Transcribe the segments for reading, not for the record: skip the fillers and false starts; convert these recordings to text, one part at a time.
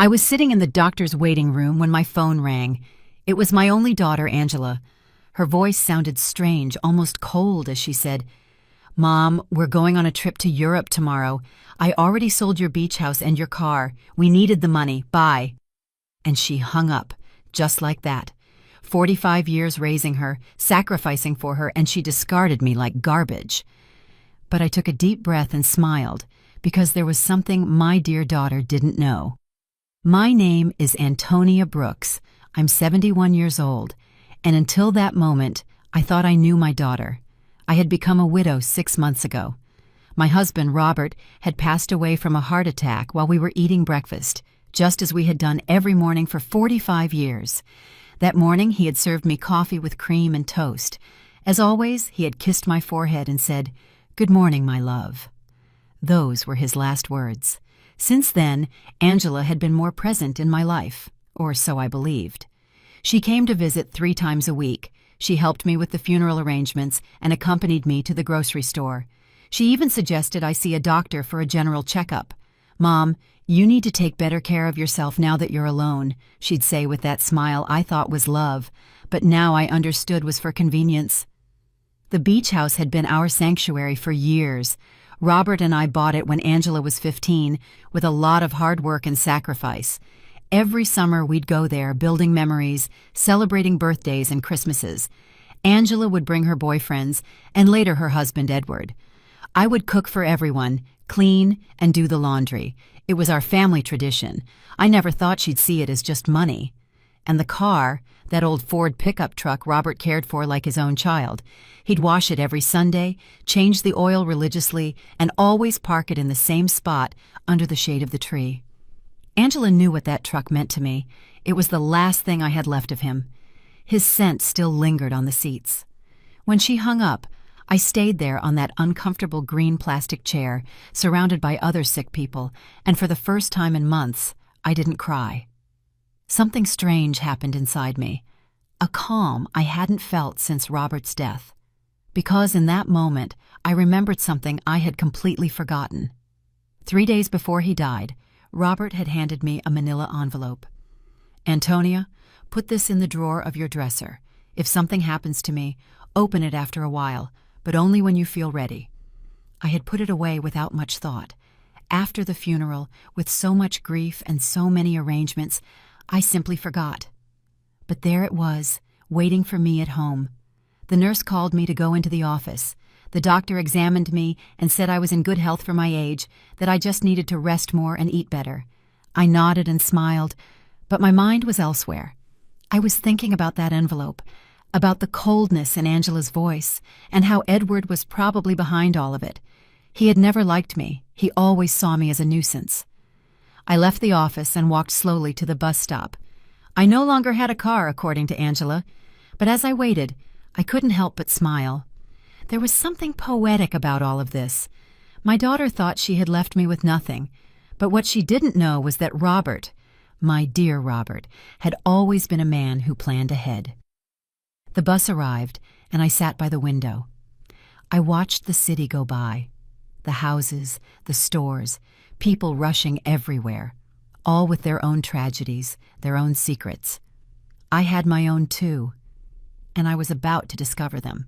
I was sitting in the doctor's waiting room when my phone rang. It was my only daughter, Angela. Her voice sounded strange, almost cold, as she said, "Mom, we're going on a trip to Europe tomorrow. I already sold your beach house and your car. We needed the money. Bye." And she hung up, just like that. 45 years raising her, sacrificing for her, and she discarded me like garbage. But I took a deep breath and smiled, because there was something my dear daughter didn't know. My name is Antonia Brooks. I'm 71 years old, and until that moment, I thought I knew my daughter. I had become a widow 6 months ago. My husband, Robert, had passed away from a heart attack while we were eating breakfast, just as we had done every morning for 45 years. That morning, he had served me coffee with cream and toast. As always, he had kissed my forehead and said, "Good morning, my love." Those were his last words. Since then, Angela had been more present in my life, or so I believed. She came to visit 3 times a week. She helped me with the funeral arrangements and accompanied me to the grocery store. She even suggested I see a doctor for a general checkup. "Mom, you need to take better care of yourself now that you're alone," she'd say with that smile I thought was love, but now I understood was for convenience. The beach house had been our sanctuary for years. Robert and I bought it when Angela was 15, with a lot of hard work and sacrifice. Every summer we'd go there, building memories, celebrating birthdays and Christmases. Angela would bring her boyfriends, and later her husband, Edward. I would cook for everyone, clean, and do the laundry. It was our family tradition. I never thought she'd see it as just money. And the car, that old Ford pickup truck Robert cared for like his own child. He'd wash it every Sunday, change the oil religiously, and always park it in the same spot under the shade of the tree. Angela knew what that truck meant to me. It was the last thing I had left of him. His scent still lingered on the seats. When she hung up, I stayed there on that uncomfortable green plastic chair, surrounded by other sick people, and for the first time in months, I didn't cry. Something strange happened inside me, a calm I hadn't felt since Robert's death. Because in that moment, I remembered something I had completely forgotten. 3 days before he died, Robert had handed me a manila envelope. "Antonia, put this in the drawer of your dresser. If something happens to me, open it after a while, but only when you feel ready." I had put it away without much thought. After the funeral, with so much grief and so many arrangements, I simply forgot. But there it was, waiting for me at home. The nurse called me to go into the office. The doctor examined me and said I was in good health for my age, that I just needed to rest more and eat better. I nodded and smiled, but my mind was elsewhere. I was thinking about that envelope, about the coldness in Angela's voice, and how Edward was probably behind all of it. He had never liked me. He always saw me as a nuisance. I left the office and walked slowly to the bus stop. I no longer had a car, according to Angela, but as I waited, I couldn't help but smile. There was something poetic about all of this. My daughter thought she had left me with nothing, but what she didn't know was that Robert, my dear Robert, had always been a man who planned ahead. The bus arrived, and I sat by the window. I watched the city go by. The houses, the stores, people rushing everywhere, all with their own tragedies, their own secrets. I had my own too, and I was about to discover them.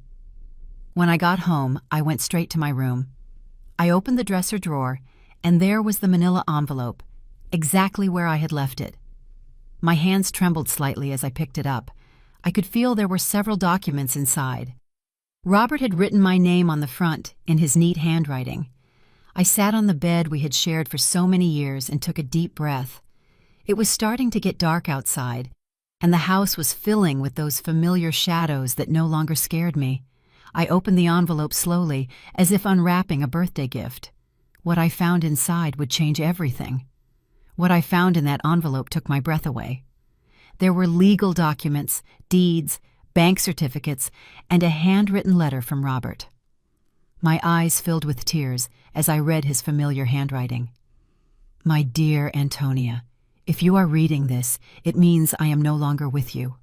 When I got home, I went straight to my room. I opened the dresser drawer, and there was the manila envelope, exactly where I had left it. My hands trembled slightly as I picked it up. I could feel there were several documents inside. Robert had written my name on the front in his neat handwriting. I sat on the bed we had shared for so many years and took a deep breath. It was starting to get dark outside, and the house was filling with those familiar shadows that no longer scared me. I opened the envelope slowly, as if unwrapping a birthday gift. What I found inside would change everything. What I found in that envelope took my breath away. There were legal documents, deeds, bank certificates, and a handwritten letter from Robert. My eyes filled with tears as I read his familiar handwriting. "My dear Antonia, if you are reading this, it means I am no longer with you.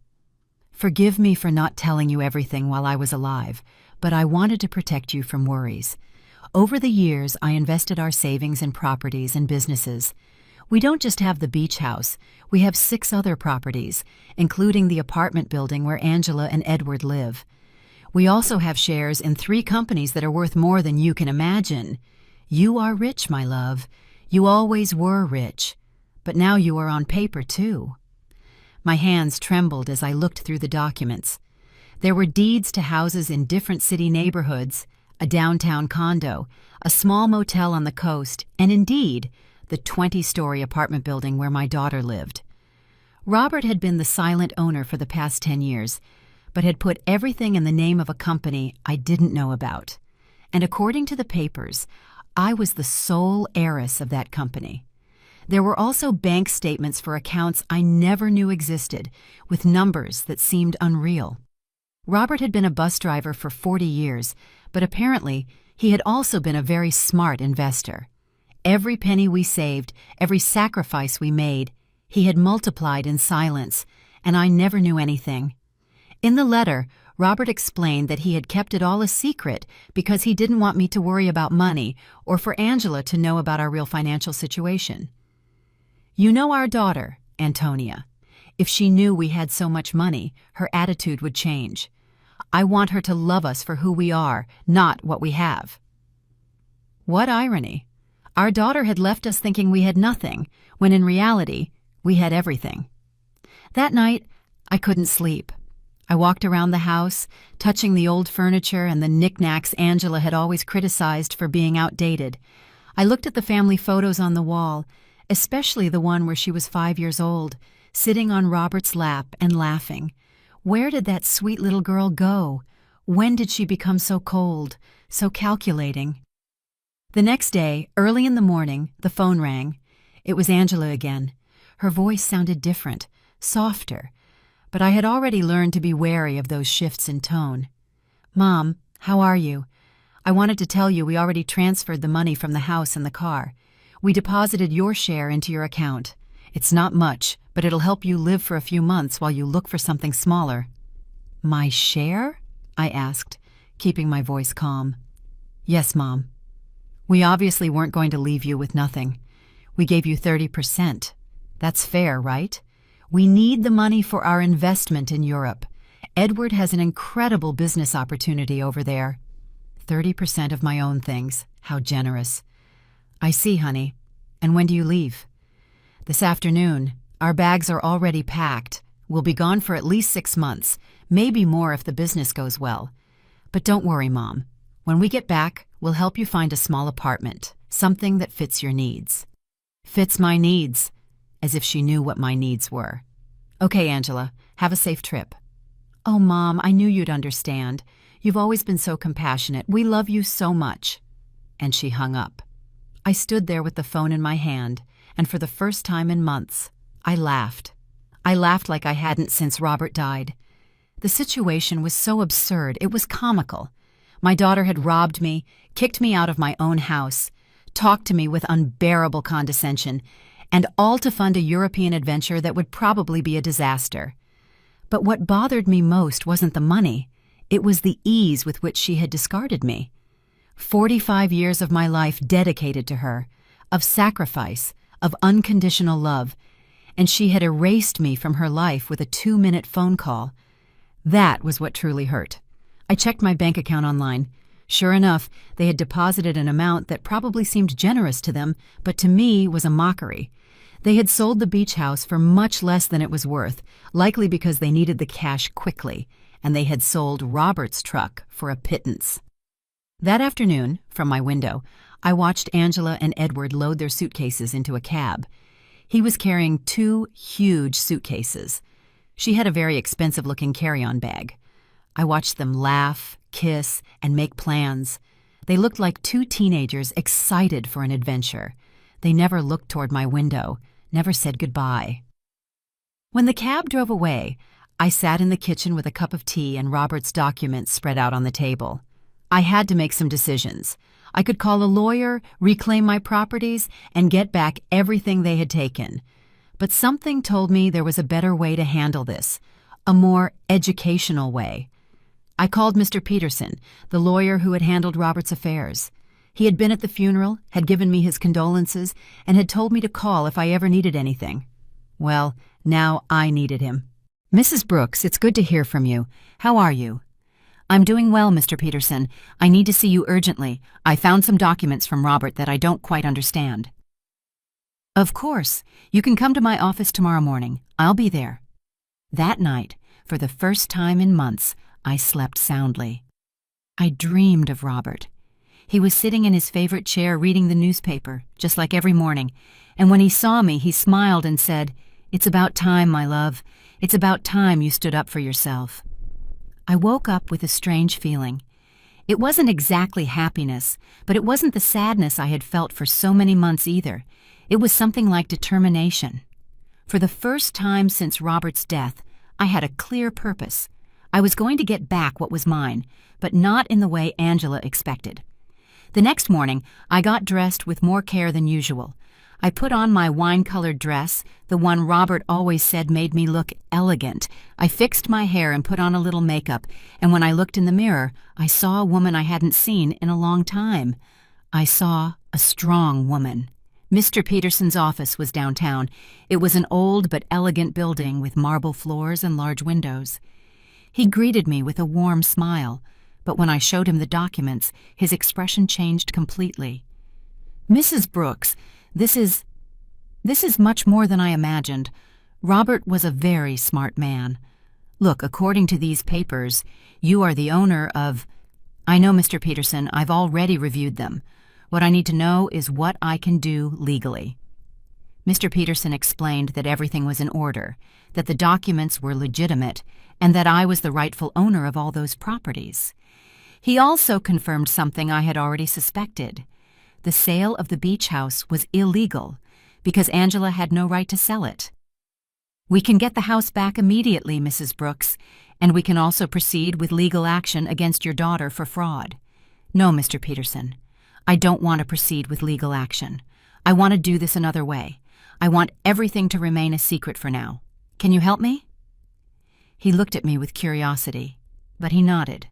Forgive me for not telling you everything while I was alive, but I wanted to protect you from worries. Over the years, I invested our savings in properties and businesses. We don't just have the beach house, we have 6 other properties, including the apartment building where Angela and Edward live. We also have shares in 3 companies that are worth more than you can imagine. You are rich, my love. You always were rich. But now you are on paper, too. My hands trembled as I looked through the documents. There were deeds to houses in different city neighborhoods, a downtown condo, a small motel on the coast, and indeed, the 20-story apartment building where my daughter lived. Robert had been the silent owner for the past 10 years, but had put everything in the name of a company I didn't know about. And according to the papers, I was the sole heiress of that company. There were also bank statements for accounts I never knew existed, with numbers that seemed unreal. Robert had been a bus driver for 40 years, but apparently he had also been a very smart investor. Every penny we saved, every sacrifice we made, he had multiplied in silence, and I never knew anything. In the letter, Robert explained that he had kept it all a secret because he didn't want me to worry about money or for Angela to know about our real financial situation. You know our daughter, Antonia. If she knew we had so much money, her attitude would change. I want her to love us for who we are, not what we have. What irony. Our daughter had left us thinking we had nothing, when in reality, we had everything. That night, I couldn't sleep. I walked around the house, touching the old furniture and the knickknacks Angela had always criticized for being outdated. I looked at the family photos on the wall, especially the one where she was 5 years old, sitting on Robert's lap and laughing. Where did that sweet little girl go? When did she become so cold, so calculating? The next day, early in the morning, the phone rang. It was Angela again. Her voice sounded different, softer, but I had already learned to be wary of those shifts in tone. Mom, how are you? I wanted to tell you we already transferred the money from the house and the car. We deposited your share into your account. It's not much, but it'll help you live for a few months while you look for something smaller. My share? I asked, keeping my voice calm. Yes, Mom. We obviously weren't going to leave you with nothing. We gave you 30%. That's fair, right? We need the money for our investment in Europe. Edward has an incredible business opportunity over there. 30% of my own things. How generous. I see, honey. And when do you leave? This afternoon. Our bags are already packed. We'll be gone for at least 6 months, maybe more if the business goes well. But don't worry, Mom. When we get back, we'll help you find a small apartment, something that fits your needs. Fits my needs. As if she knew what my needs were. Okay, Angela, have a safe trip. Oh, Mom, I knew you'd understand. You've always been so compassionate. We love you so much. And she hung up. I stood there with the phone in my hand, and for the first time in months, I laughed. I laughed like I hadn't since Robert died. The situation was so absurd, it was comical. My daughter had robbed me, kicked me out of my own house, talked to me with unbearable condescension, and all to fund a European adventure that would probably be a disaster. But what bothered me most wasn't the money. It was the ease with which she had discarded me. 45 years of my life dedicated to her, of sacrifice, of unconditional love, and she had erased me from her life with a 2-minute phone call. That was what truly hurt. I checked my bank account online. Sure enough, they had deposited an amount that probably seemed generous to them, but to me was a mockery. They had sold the beach house for much less than it was worth, likely because they needed the cash quickly, and they had sold Robert's truck for a pittance. That afternoon, from my window, I watched Angela and Edward load their suitcases into a cab. He was carrying 2 huge suitcases. She had a very expensive-looking carry-on bag. I watched them laugh, kiss, and make plans. They looked like 2 teenagers excited for an adventure. They never looked toward my window, never said goodbye. When the cab drove away, I sat in the kitchen with a cup of tea and Robert's documents spread out on the table. I had to make some decisions. I could call a lawyer, reclaim my properties, and get back everything they had taken. But something told me there was a better way to handle this, a more educational way. I called Mr. Peterson, the lawyer who had handled Robert's affairs. He had been at the funeral, had given me his condolences, and had told me to call if I ever needed anything. Well, now I needed him. Mrs. Brooks, it's good to hear from you. How are you? I'm doing well, Mr. Peterson. I need to see you urgently. I found some documents from Robert that I don't quite understand. Of course. You can come to my office tomorrow morning. I'll be there. That night, for the first time in months, I slept soundly. I dreamed of Robert. He was sitting in his favorite chair reading the newspaper, just like every morning, and when he saw me, he smiled and said, "It's about time, my love. It's about time you stood up for yourself." I woke up with a strange feeling. It wasn't exactly happiness, but it wasn't the sadness I had felt for so many months either. It was something like determination. For the first time since Robert's death, I had a clear purpose. I was going to get back what was mine, but not in the way Angela expected. The next morning, I got dressed with more care than usual. I put on my wine-colored dress, the one Robert always said made me look elegant. I fixed my hair and put on a little makeup, and when I looked in the mirror, I saw a woman I hadn't seen in a long time. I saw a strong woman. Mr. Peterson's office was downtown. It was an old but elegant building with marble floors and large windows. He greeted me with a warm smile, but when I showed him the documents, his expression changed completely. "Mrs. Brooks, this is much more than I imagined. Robert was a very smart man. Look, according to these papers, you are the owner of—" "I know, Mr. Peterson. I've already reviewed them. What I need to know is what I can do legally." Mr. Peterson explained that everything was in order, that the documents were legitimate, and that I was the rightful owner of all those properties. He also confirmed something I had already suspected. The sale of the beach house was illegal because Angela had no right to sell it. "We can get the house back immediately, Mrs. Brooks, and we can also proceed with legal action against your daughter for fraud." "No, Mr. Peterson. I don't want to proceed with legal action. I want to do this another way. I want everything to remain a secret for now. Can you help me?" He looked at me with curiosity, but he nodded.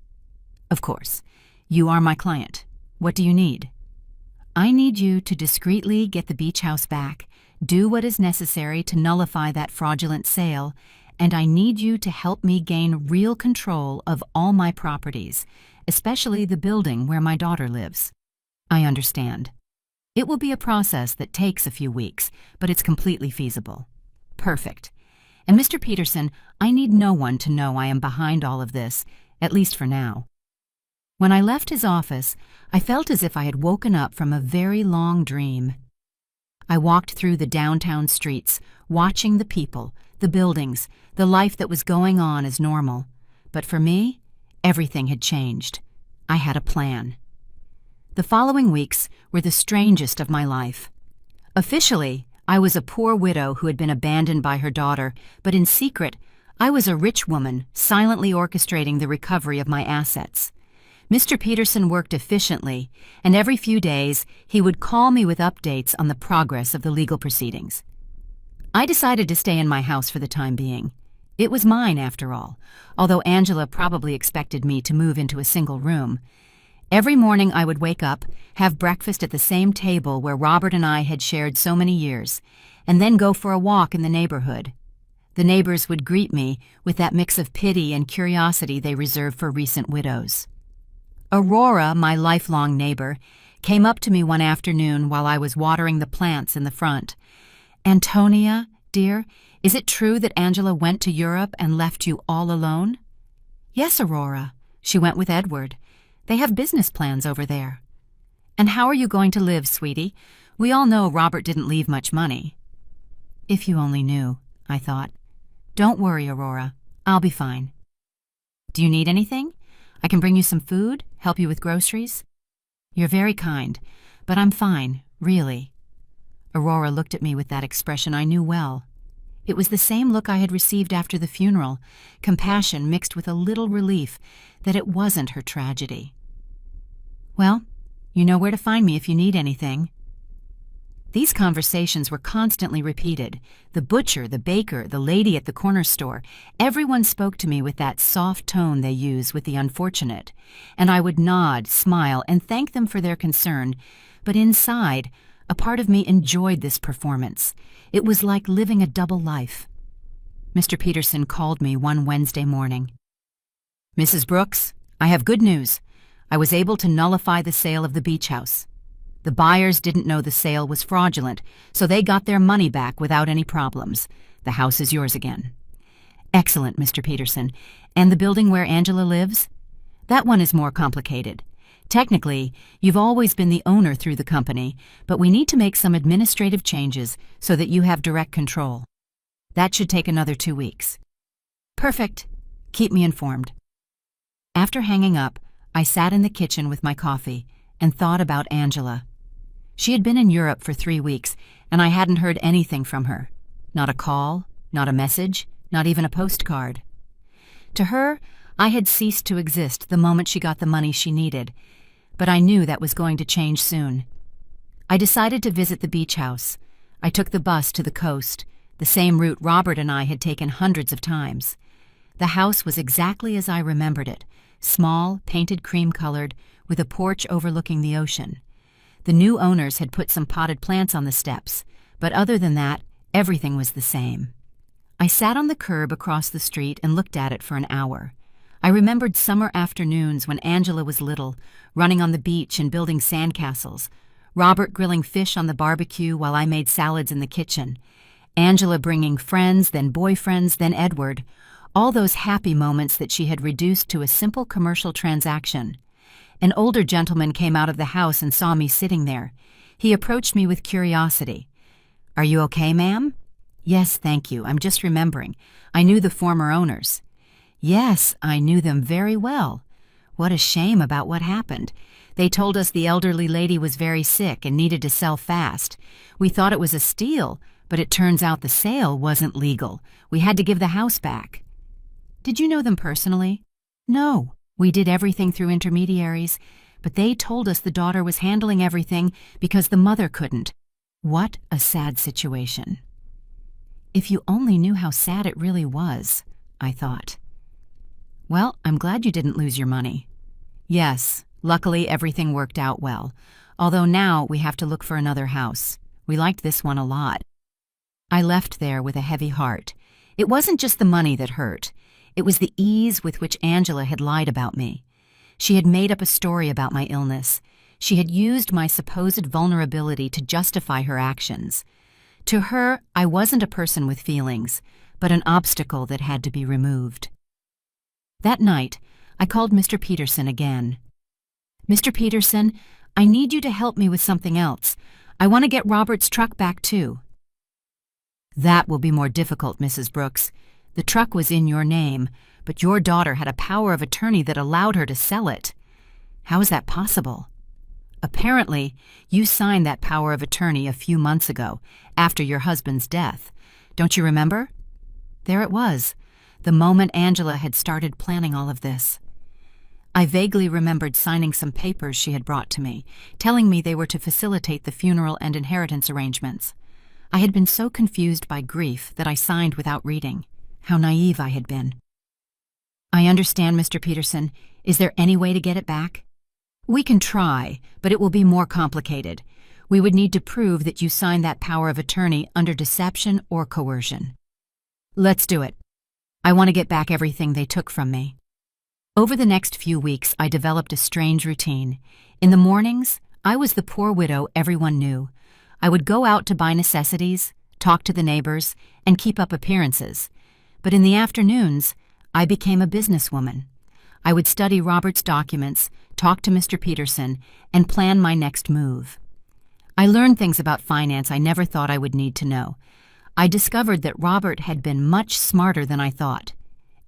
"Of course. You are my client. What do you need?" "I need you to discreetly get the beach house back, do what is necessary to nullify that fraudulent sale, and I need you to help me gain real control of all my properties, especially the building where my daughter lives." "I understand. It will be a process that takes a few weeks, but it's completely feasible." "Perfect. And Mr. Peterson, I need no one to know I am behind all of this, at least for now." When I left his office, I felt as if I had woken up from a very long dream. I walked through the downtown streets, watching the people, the buildings, the life that was going on as normal. But for me, everything had changed. I had a plan. The following weeks were the strangest of my life. Officially, I was a poor widow who had been abandoned by her daughter, but in secret, I was a rich woman silently orchestrating the recovery of my assets. Mr. Peterson worked efficiently, and every few days he would call me with updates on the progress of the legal proceedings. I decided to stay in my house for the time being. It was mine, after all, although Angela probably expected me to move into a single room. Every morning I would wake up, have breakfast at the same table where Robert and I had shared so many years, and then go for a walk in the neighborhood. The neighbors would greet me with that mix of pity and curiosity they reserve for recent widows. Aurora, my lifelong neighbor, came up to me one afternoon while I was watering the plants in the front. "Antonia, dear, is it true that Angela went to Europe and left you all alone?" "Yes, Aurora. She went with Edward. They have business plans over there." "And how are you going to live, sweetie? We all know Robert didn't leave much money." "If you only knew," I thought. "Don't worry, Aurora. I'll be fine." "Do you need anything? I can bring you some food, help you with groceries?" "You're very kind, but I'm fine, really." Aurora looked at me with that expression I knew well. It was the same look I had received after the funeral, compassion mixed with a little relief that it wasn't her tragedy. "Well, you know where to find me if you need anything." These conversations were constantly repeated. The butcher, the baker, the lady at the corner store, everyone spoke to me with that soft tone they use with the unfortunate, and I would nod, smile, and thank them for their concern, but inside, a part of me enjoyed this performance. It was like living a double life. Mr. Peterson called me one Wednesday morning. "Mrs. Brooks, I have good news. I was able to nullify the sale of the beach house. The buyers didn't know the sale was fraudulent, so they got their money back without any problems. The house is yours again." "Excellent, Mr. Peterson. And the building where Angela lives?" "That one is more complicated. Technically, you've always been the owner through the company, but we need to make some administrative changes so that you have direct control. That should take another 2 weeks." "Perfect. Keep me informed." After hanging up, I sat in the kitchen with my coffee and thought about Angela. She had been in Europe for 3 weeks, and I hadn't heard anything from her. Not a call, not a message, not even a postcard. To her, I had ceased to exist the moment she got the money she needed, but I knew that was going to change soon. I decided to visit the beach house. I took the bus to the coast, the same route Robert and I had taken hundreds of times. The house was exactly as I remembered it, small, painted cream-colored, with a porch overlooking the ocean. The new owners had put some potted plants on the steps, but other than that, everything was the same. I sat on the curb across the street and looked at it for an hour. I remembered summer afternoons when Angela was little, running on the beach and building sandcastles, Robert grilling fish on the barbecue while I made salads in the kitchen, Angela bringing friends, then boyfriends, then Edward, all those happy moments that she had reduced to a simple commercial transaction. An older gentleman came out of the house and saw me sitting there. He approached me with curiosity. "Are you okay, ma'am?" "Yes, thank you. I'm just remembering. I knew the former owners." "Yes, I knew them very well. What a shame about what happened. They told us the elderly lady was very sick and needed to sell fast. We thought it was a steal, but it turns out the sale wasn't legal. We had to give the house back." "Did you know them personally?" "No. We did everything through intermediaries, but they told us the daughter was handling everything because the mother couldn't." What a sad situation. If you only knew how sad it really was, I thought. "Well, I'm glad you didn't lose your money." "Yes, luckily everything worked out well, although now we have to look for another house. We liked this one a lot." I left there with a heavy heart. It wasn't just the money that hurt. It was the ease with which Angela had lied about me. She had made up a story about my illness. She had used my supposed vulnerability to justify her actions. To her, I wasn't a person with feelings, but an obstacle that had to be removed. That night, I called Mr. Peterson again. "Mr. Peterson, I need you to help me with something else. I want to get Robert's truck back too." "That will be more difficult, Mrs. Brooks. The truck was in your name, but your daughter had a power of attorney that allowed her to sell it. How is that possible?" "Apparently, you signed that power of attorney a few months ago, after your husband's death. Don't you remember?" There it was, the moment Angela had started planning all of this. I vaguely remembered signing some papers she had brought to me, telling me they were to facilitate the funeral and inheritance arrangements. I had been so confused by grief that I signed without reading. How naive I had been. "I understand, Mr. Peterson. Is there any way to get it back?" "We can try, but it will be more complicated. We would need to prove that you signed that power of attorney under deception or coercion." "Let's do it. I want to get back everything they took from me." Over the next few weeks, I developed a strange routine. In the mornings, I was the poor widow everyone knew. I would go out to buy necessities, talk to the neighbors, and keep up appearances. But in the afternoons, I became a businesswoman. I would study Robert's documents, talk to Mr. Peterson, and plan my next move. I learned things about finance I never thought I would need to know. I discovered that Robert had been much smarter than I thought.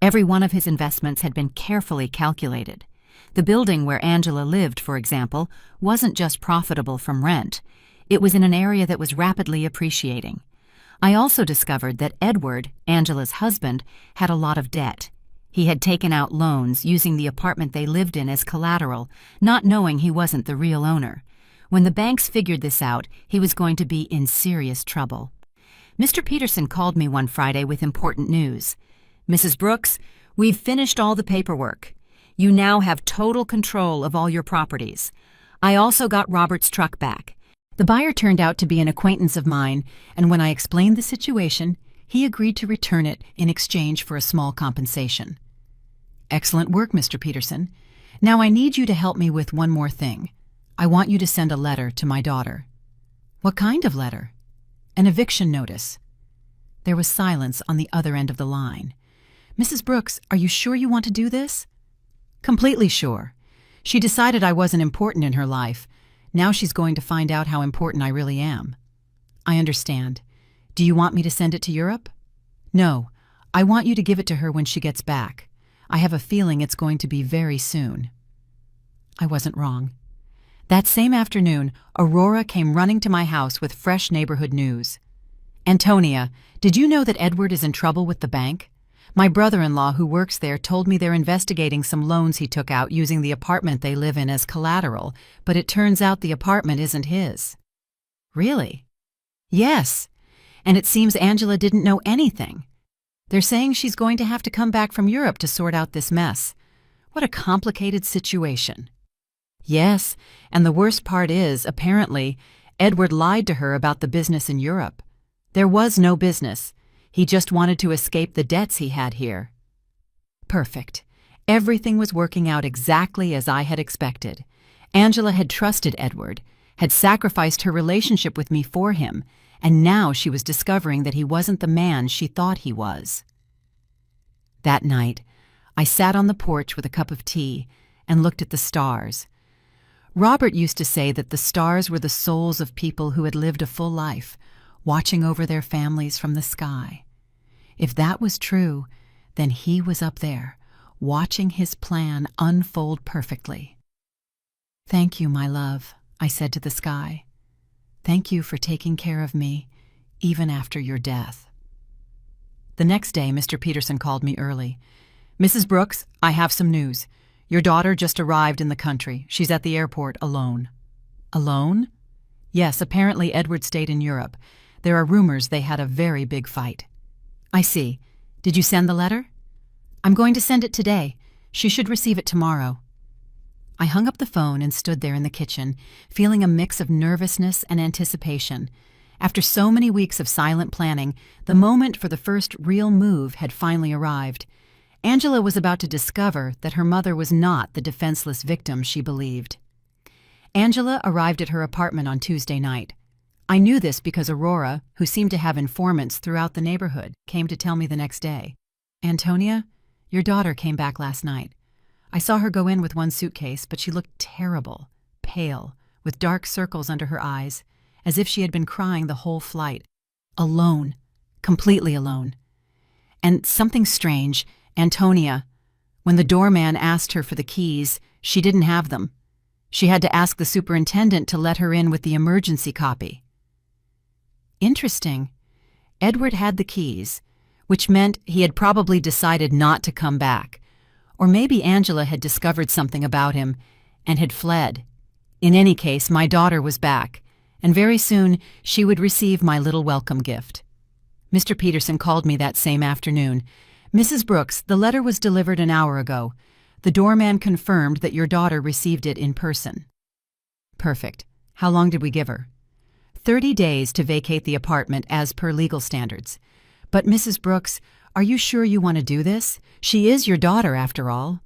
Every one of his investments had been carefully calculated. The building where Angela lived, for example, wasn't just profitable from rent. It was in an area that was rapidly appreciating. I also discovered that Edward, Angela's husband, had a lot of debt. He had taken out loans using the apartment they lived in as collateral, not knowing he wasn't the real owner. When the banks figured this out, he was going to be in serious trouble. Mr. Peterson called me one Friday with important news. "Mrs. Brooks, we've finished all the paperwork. You now have total control of all your properties. I also got Robert's truck back." The buyer turned out to be an acquaintance of mine, and when I explained the situation, he agreed to return it in exchange for a small compensation. "Excellent work, Mr. Peterson. Now I need you to help me with one more thing. I want you to send a letter to my daughter." "What kind of letter?" "An eviction notice." There was silence on the other end of the line. "Mrs. Brooks, are you sure you want to do this?" "Completely sure. She decided I wasn't important in her life. Now she's going to find out how important I really am." "I understand. Do you want me to send it to Europe?" "No. I want you to give it to her when she gets back. I have a feeling it's going to be very soon." I wasn't wrong. That same afternoon, Aurora came running to my house with fresh neighborhood news. "Antonia, did you know that Edward is in trouble with the bank? My brother-in-law who works there told me they're investigating some loans he took out using the apartment they live in as collateral, but it turns out the apartment isn't his." "Really?" "Yes. And it seems Angela didn't know anything. They're saying she's going to have to come back from Europe to sort out this mess. What a complicated situation." "Yes, and the worst part is, apparently, Edward lied to her about the business in Europe. There was no business. He just wanted to escape the debts he had here." Perfect. Everything was working out exactly as I had expected. Angela had trusted Edward, had sacrificed her relationship with me for him, and now she was discovering that he wasn't the man she thought he was. That night, I sat on the porch with a cup of tea and looked at the stars. Robert used to say that the stars were the souls of people who had lived a full life, watching over their families from the sky. If that was true, then he was up there, watching his plan unfold perfectly. "Thank you, my love," I said to the sky. "Thank you for taking care of me, even after your death." The next day, Mr. Peterson called me early. "Mrs. Brooks, I have some news. Your daughter just arrived in the country. She's at the airport alone." "Alone?" "Yes, apparently Edward stayed in Europe. There are rumors they had a very big fight." "I see. Did you send the letter?" "I'm going to send it today. She should receive it tomorrow." I hung up the phone and stood there in the kitchen, feeling a mix of nervousness and anticipation. After so many weeks of silent planning, the moment for the first real move had finally arrived. Angela was about to discover that her mother was not the defenseless victim she believed. Angela arrived at her apartment on Tuesday night. I knew this because Aurora, who seemed to have informants throughout the neighborhood, came to tell me the next day. "Antonia, your daughter came back last night. I saw her go in with one suitcase, but she looked terrible, pale, with dark circles under her eyes, as if she had been crying the whole flight. Alone, completely alone. And something strange, Antonia, when the doorman asked her for the keys, she didn't have them. She had to ask the superintendent to let her in with the emergency copy." Interesting. Edward had the keys, which meant he had probably decided not to come back. Or maybe Angela had discovered something about him and had fled. In any case, my daughter was back, and very soon she would receive my little welcome gift. Mr. Peterson called me that same afternoon. "Mrs. Brooks, the letter was delivered an hour ago. The doorman confirmed that your daughter received it in person." "Perfect. How long did we give her?" 30 days to vacate the apartment as per legal standards. "But Mrs. Brooks, are you sure you want to do this? She is your daughter, after all."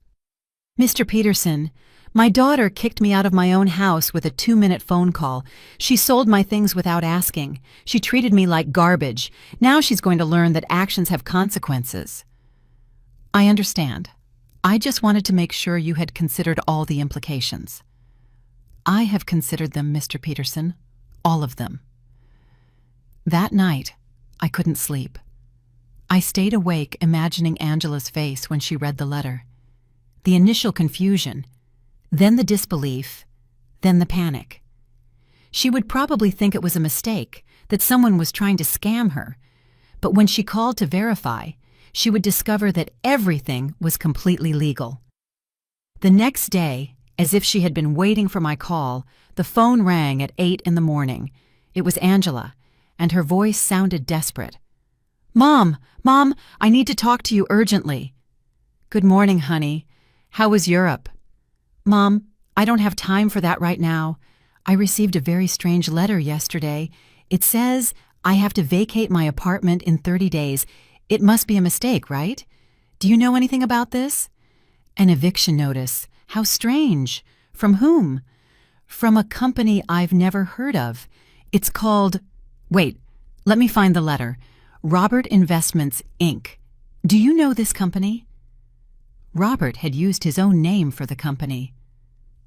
"Mr. Peterson, my daughter kicked me out of my own house with a 2-minute phone call. She sold my things without asking. She treated me like garbage. Now she's going to learn that actions have consequences." "I understand. I just wanted to make sure you had considered all the implications." "I have considered them, Mr. Peterson. All of them." That night, I couldn't sleep. I stayed awake imagining Angela's face when she read the letter. The initial confusion, then the disbelief, then the panic. She would probably think it was a mistake, that someone was trying to scam her. But when she called to verify, she would discover that everything was completely legal. The next day, As if she had been waiting for my call, the phone rang at 8 in the morning. It was Angela, and her voice sounded desperate. "Mom, I need to talk to you urgently." "Good morning, honey. How was Europe?" "Mom, I don't have time for that right now. I received a very strange letter yesterday. It says I have to vacate my apartment in 30 days. It must be a mistake, right? Do you know anything about this?" "An eviction notice. How strange. From whom?" "From a company I've never heard of. It's called— Wait, let me find the letter. Robert Investments, Inc. Do you know this company?" Robert had used his own name for the company.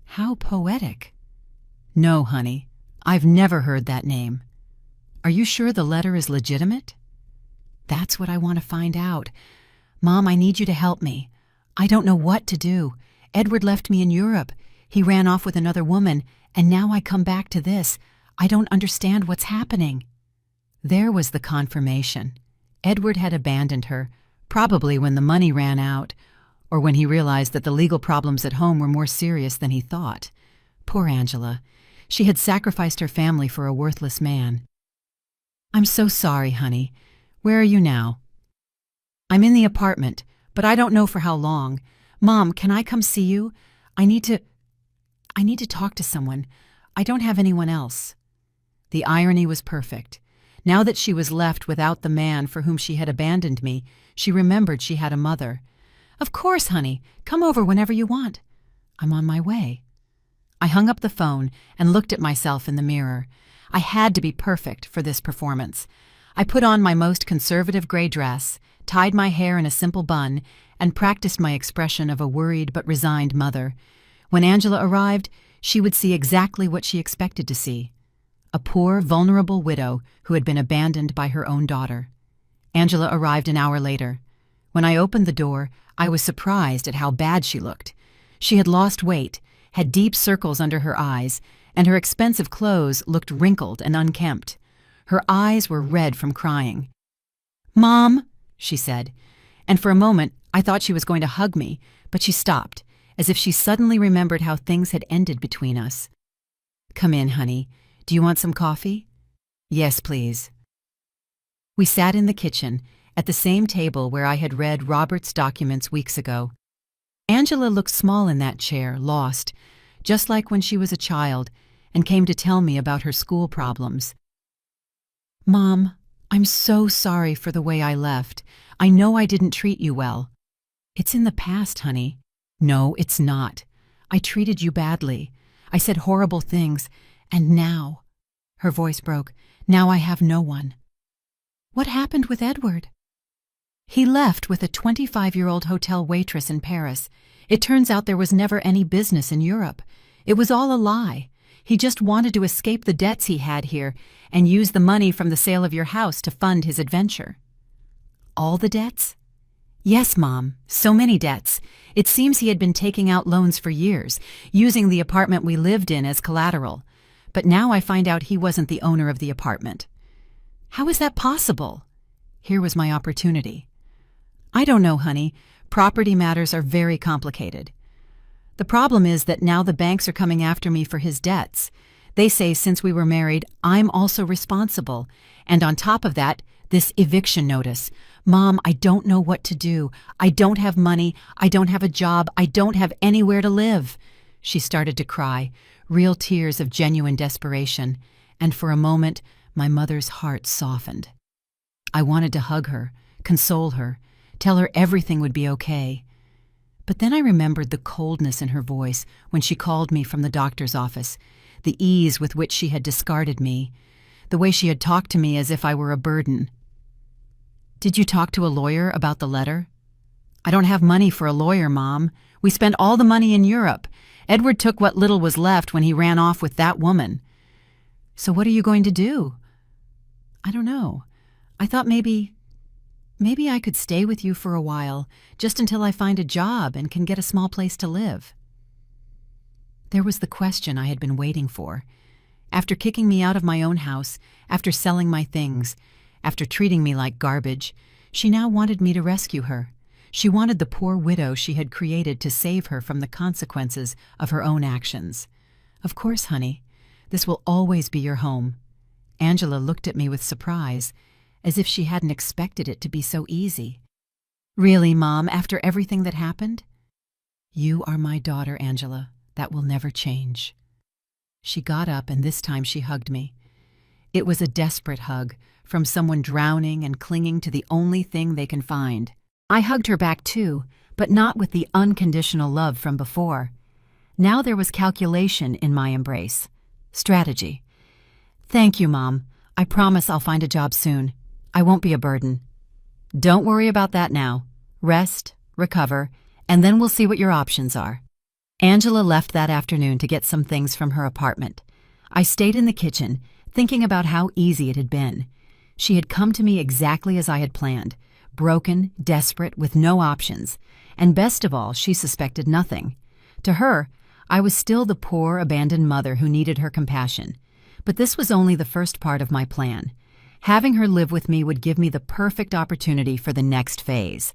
How poetic. "No, honey, I've never heard that name." "Are you sure the letter is legitimate?" "That's what I want to find out. Mom, I need you to help me. I don't know what to do. Edward left me in Europe. He ran off with another woman, and now I come back to this. I don't understand what's happening." There was the confirmation. Edward had abandoned her, probably when the money ran out, or when he realized that the legal problems at home were more serious than he thought. Poor Angela. She had sacrificed her family for a worthless man. "I'm so sorry, honey. Where are you now?" "I'm in the apartment, but I don't know for how long. Mom, can I come see you? I need to talk to someone. I don't have anyone else." The irony was perfect. Now that she was left without the man for whom she had abandoned me, she remembered she had a mother. "Of course, honey. Come over whenever you want." "I'm on my way." I hung up the phone and looked at myself in the mirror. I had to be perfect for this performance. I put on my most conservative gray dress, tied my hair in a simple bun, and practiced my expression of a worried but resigned mother. When Angela arrived, she would see exactly what she expected to see: a poor, vulnerable widow who had been abandoned by her own daughter. Angela arrived an hour later. When I opened the door, I was surprised at how bad she looked. She had lost weight, had deep circles under her eyes, and her expensive clothes looked wrinkled and unkempt. Her eyes were red from crying. "Mom," she said, and for a moment I thought she was going to hug me, but she stopped, as if she suddenly remembered how things had ended between us. "Come in, honey. Do you want some coffee?" "Yes, please." We sat in the kitchen, at the same table where I had read Robert's documents weeks ago. Angela looked small in that chair, lost, just like when she was a child, and came to tell me about her school problems. "Mom, I'm so sorry for the way I left. I know I didn't treat you well." "It's in the past, honey." "No, it's not. I treated you badly. I said horrible things, and now—" her voice broke— "now I have no one." "What happened with Edward?" "He left with a 25-year-old hotel waitress in Paris. It turns out there was never any business in Europe. It was all a lie. He just wanted to escape the debts he had here and use the money from the sale of your house to fund his adventure." "All the debts?" "Yes, Mom, so many debts. It seems he had been taking out loans for years, using the apartment we lived in as collateral. But now I find out he wasn't the owner of the apartment." "How is that possible?" Here was my opportunity. "I don't know, honey. Property matters are very complicated. The problem is that now the banks are coming after me for his debts. They say since we were married, I'm also responsible. And on top of that, this eviction notice. Mom, I don't know what to do. I don't have money. I don't have a job. I don't have anywhere to live." She started to cry, real tears of genuine desperation. And for a moment, my mother's heart softened. I wanted to hug her, console her, tell her everything would be okay. But then I remembered the coldness in her voice when she called me from the doctor's office, the ease with which she had discarded me, the way she had talked to me as if I were a burden. "Did you talk to a lawyer about the letter?" "I don't have money for a lawyer, Mom. We spent all the money in Europe. Edward took what little was left when he ran off with that woman." "So what are you going to do?" "I don't know. I thought maybe I could stay with you for a while, just until I find a job and can get a small place to live." There was the question I had been waiting for. After kicking me out of my own house, after selling my things, after treating me like garbage, she now wanted me to rescue her. She wanted the poor widow she had created to save her from the consequences of her own actions. "Of course, honey. This will always be your home." Angela looked at me with surprise, as if she hadn't expected it to be so easy. "Really, Mom, after everything that happened?" "You are my daughter, Angela. That will never change." She got up, and this time she hugged me. It was a desperate hug, from someone drowning and clinging to the only thing they can find. I hugged her back too, but not with the unconditional love from before. Now there was calculation in my embrace. Strategy. "Thank you, Mom. I promise I'll find a job soon. I won't be a burden." "Don't worry about that now. Rest, recover, and then we'll see what your options are." Angela left that afternoon to get some things from her apartment. I stayed in the kitchen, thinking about how easy it had been. She had come to me exactly as I had planned, broken, desperate, with no options, and best of all, she suspected nothing. To her, I was still the poor, abandoned mother who needed her compassion. But this was only the first part of my plan. Having her live with me would give me the perfect opportunity for the next phase.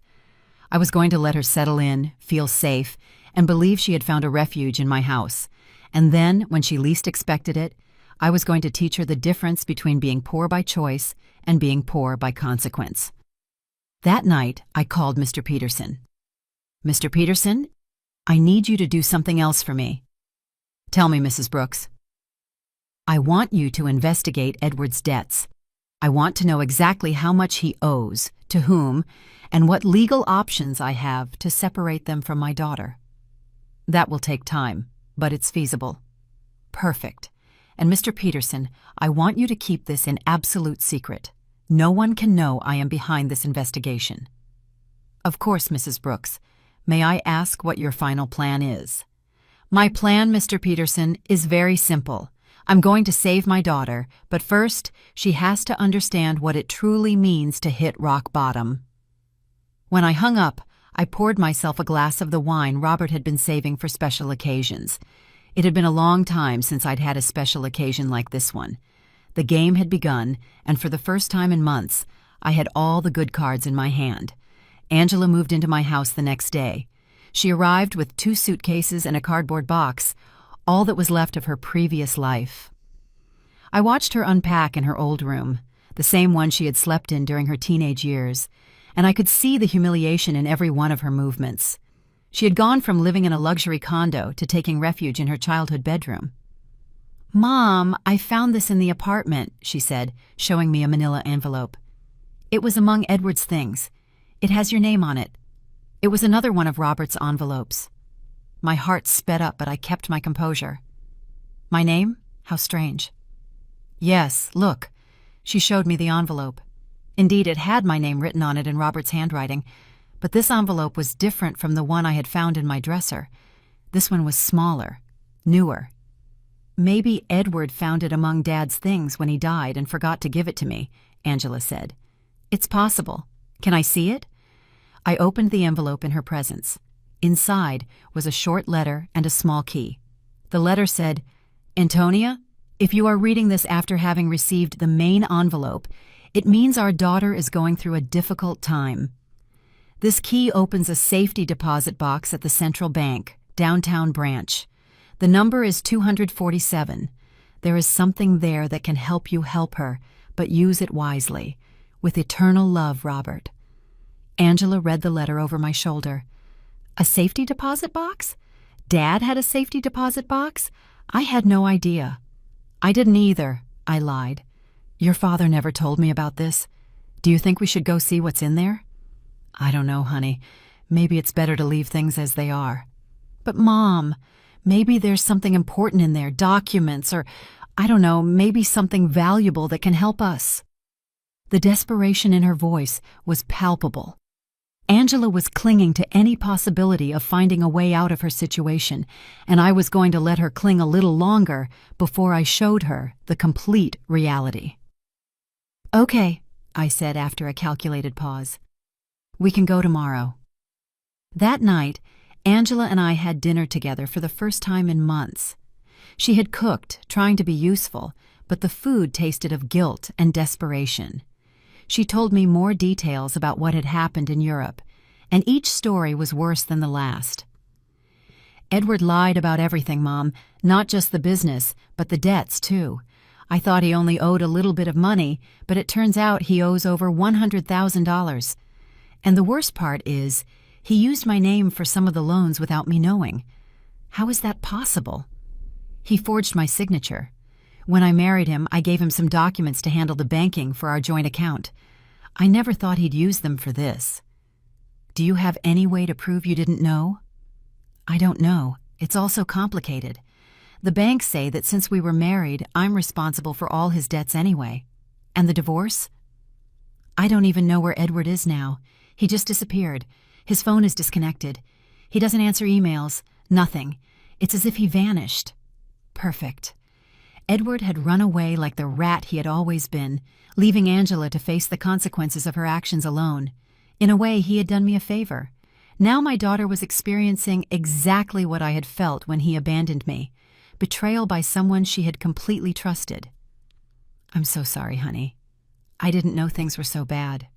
I was going to let her settle in, feel safe, and believe she had found a refuge in my house. And then, when she least expected it, I was going to teach her the difference between being poor by choice and being poor by consequence. That night, I called Mr. Peterson. "Mr. Peterson, I need you to do something else for me." "Tell me, Mrs. Brooks." "I want you to investigate Edward's debts. I want to know exactly how much he owes, to whom, and what legal options I have to separate them from my daughter." "That will take time, but it's feasible." "Perfect. And Mr. Peterson, I want you to keep this in absolute secret. No one can know I am behind this investigation." "Of course, Mrs. Brooks. May I ask what your final plan is?" "My plan, Mr. Peterson, is very simple. I'm going to save my daughter, but first, she has to understand what it truly means to hit rock bottom." When I hung up, I poured myself a glass of the wine Robert had been saving for special occasions. It had been a long time since I'd had a special occasion like this one. The game had begun, and for the first time in months, I had all the good cards in my hand. Angela moved into my house the next day. She arrived with 2 suitcases and a cardboard box, all that was left of her previous life. I watched her unpack in her old room, the same one she had slept in during her teenage years, and I could see the humiliation in every one of her movements. She had gone from living in a luxury condo to taking refuge in her childhood bedroom. "Mom, I found this in the apartment," she said, showing me a manila envelope. "It was among Edward's things. It has your name on it. It was another one of Robert's envelopes." My heart sped up, but I kept my composure. "My name? How strange." "Yes, look." She showed me the envelope. Indeed, it had my name written on it in Robert's handwriting, but this envelope was different from the one I had found in my dresser. This one was smaller, newer. "Maybe Edward found it among Dad's things when he died and forgot to give it to me," Angela said. "It's possible. Can I see it?" I opened the envelope in her presence. Inside was a short letter and a small key. The letter said, "Antonia, if you are reading this after having received the main envelope, it means our daughter is going through a difficult time. This key opens a safety deposit box at the Central Bank, downtown branch. The number is 247. There is something there that can help you help her, but use it wisely. With eternal love, Robert." Angela read the letter over my shoulder. A safety deposit box? Dad had a safety deposit box? I had no idea. "I didn't either," I lied. "Your father never told me about this. Do you think we should go see what's in there?" "I don't know, honey. Maybe it's better to leave things as they are." "But Mom, maybe there's something important in there, documents, or, I don't know, maybe something valuable that can help us." The desperation in her voice was palpable. Angela was clinging to any possibility of finding a way out of her situation, and I was going to let her cling a little longer before I showed her the complete reality. "Okay," I said after a calculated pause. "We can go tomorrow." That night, Angela and I had dinner together for the first time in months. She had cooked, trying to be useful, but the food tasted of guilt and desperation. She told me more details about what had happened in Europe, and each story was worse than the last. Edward lied about everything, Mom, not just the business, but the debts, too. I thought he only owed a little bit of money, but it turns out he owes over $100,000. And the worst part is, he used my name for some of the loans without me knowing. How is that possible? He forged my signature. When I married him, I gave him some documents to handle the banking for our joint account. I never thought he'd use them for this. Do you have any way to prove you didn't know? I don't know. It's all so complicated. The banks say that since we were married, I'm responsible for all his debts anyway. And the divorce? I don't even know where Edward is now. He just disappeared. His phone is disconnected. He doesn't answer emails. Nothing. It's as if he vanished. Perfect. Edward had run away like the rat he had always been, leaving Angela to face the consequences of her actions alone. In a way, he had done me a favor. Now my daughter was experiencing exactly what I had felt when he abandoned me. Betrayal by someone she had completely trusted. I'm so sorry, honey. I didn't know things were so bad.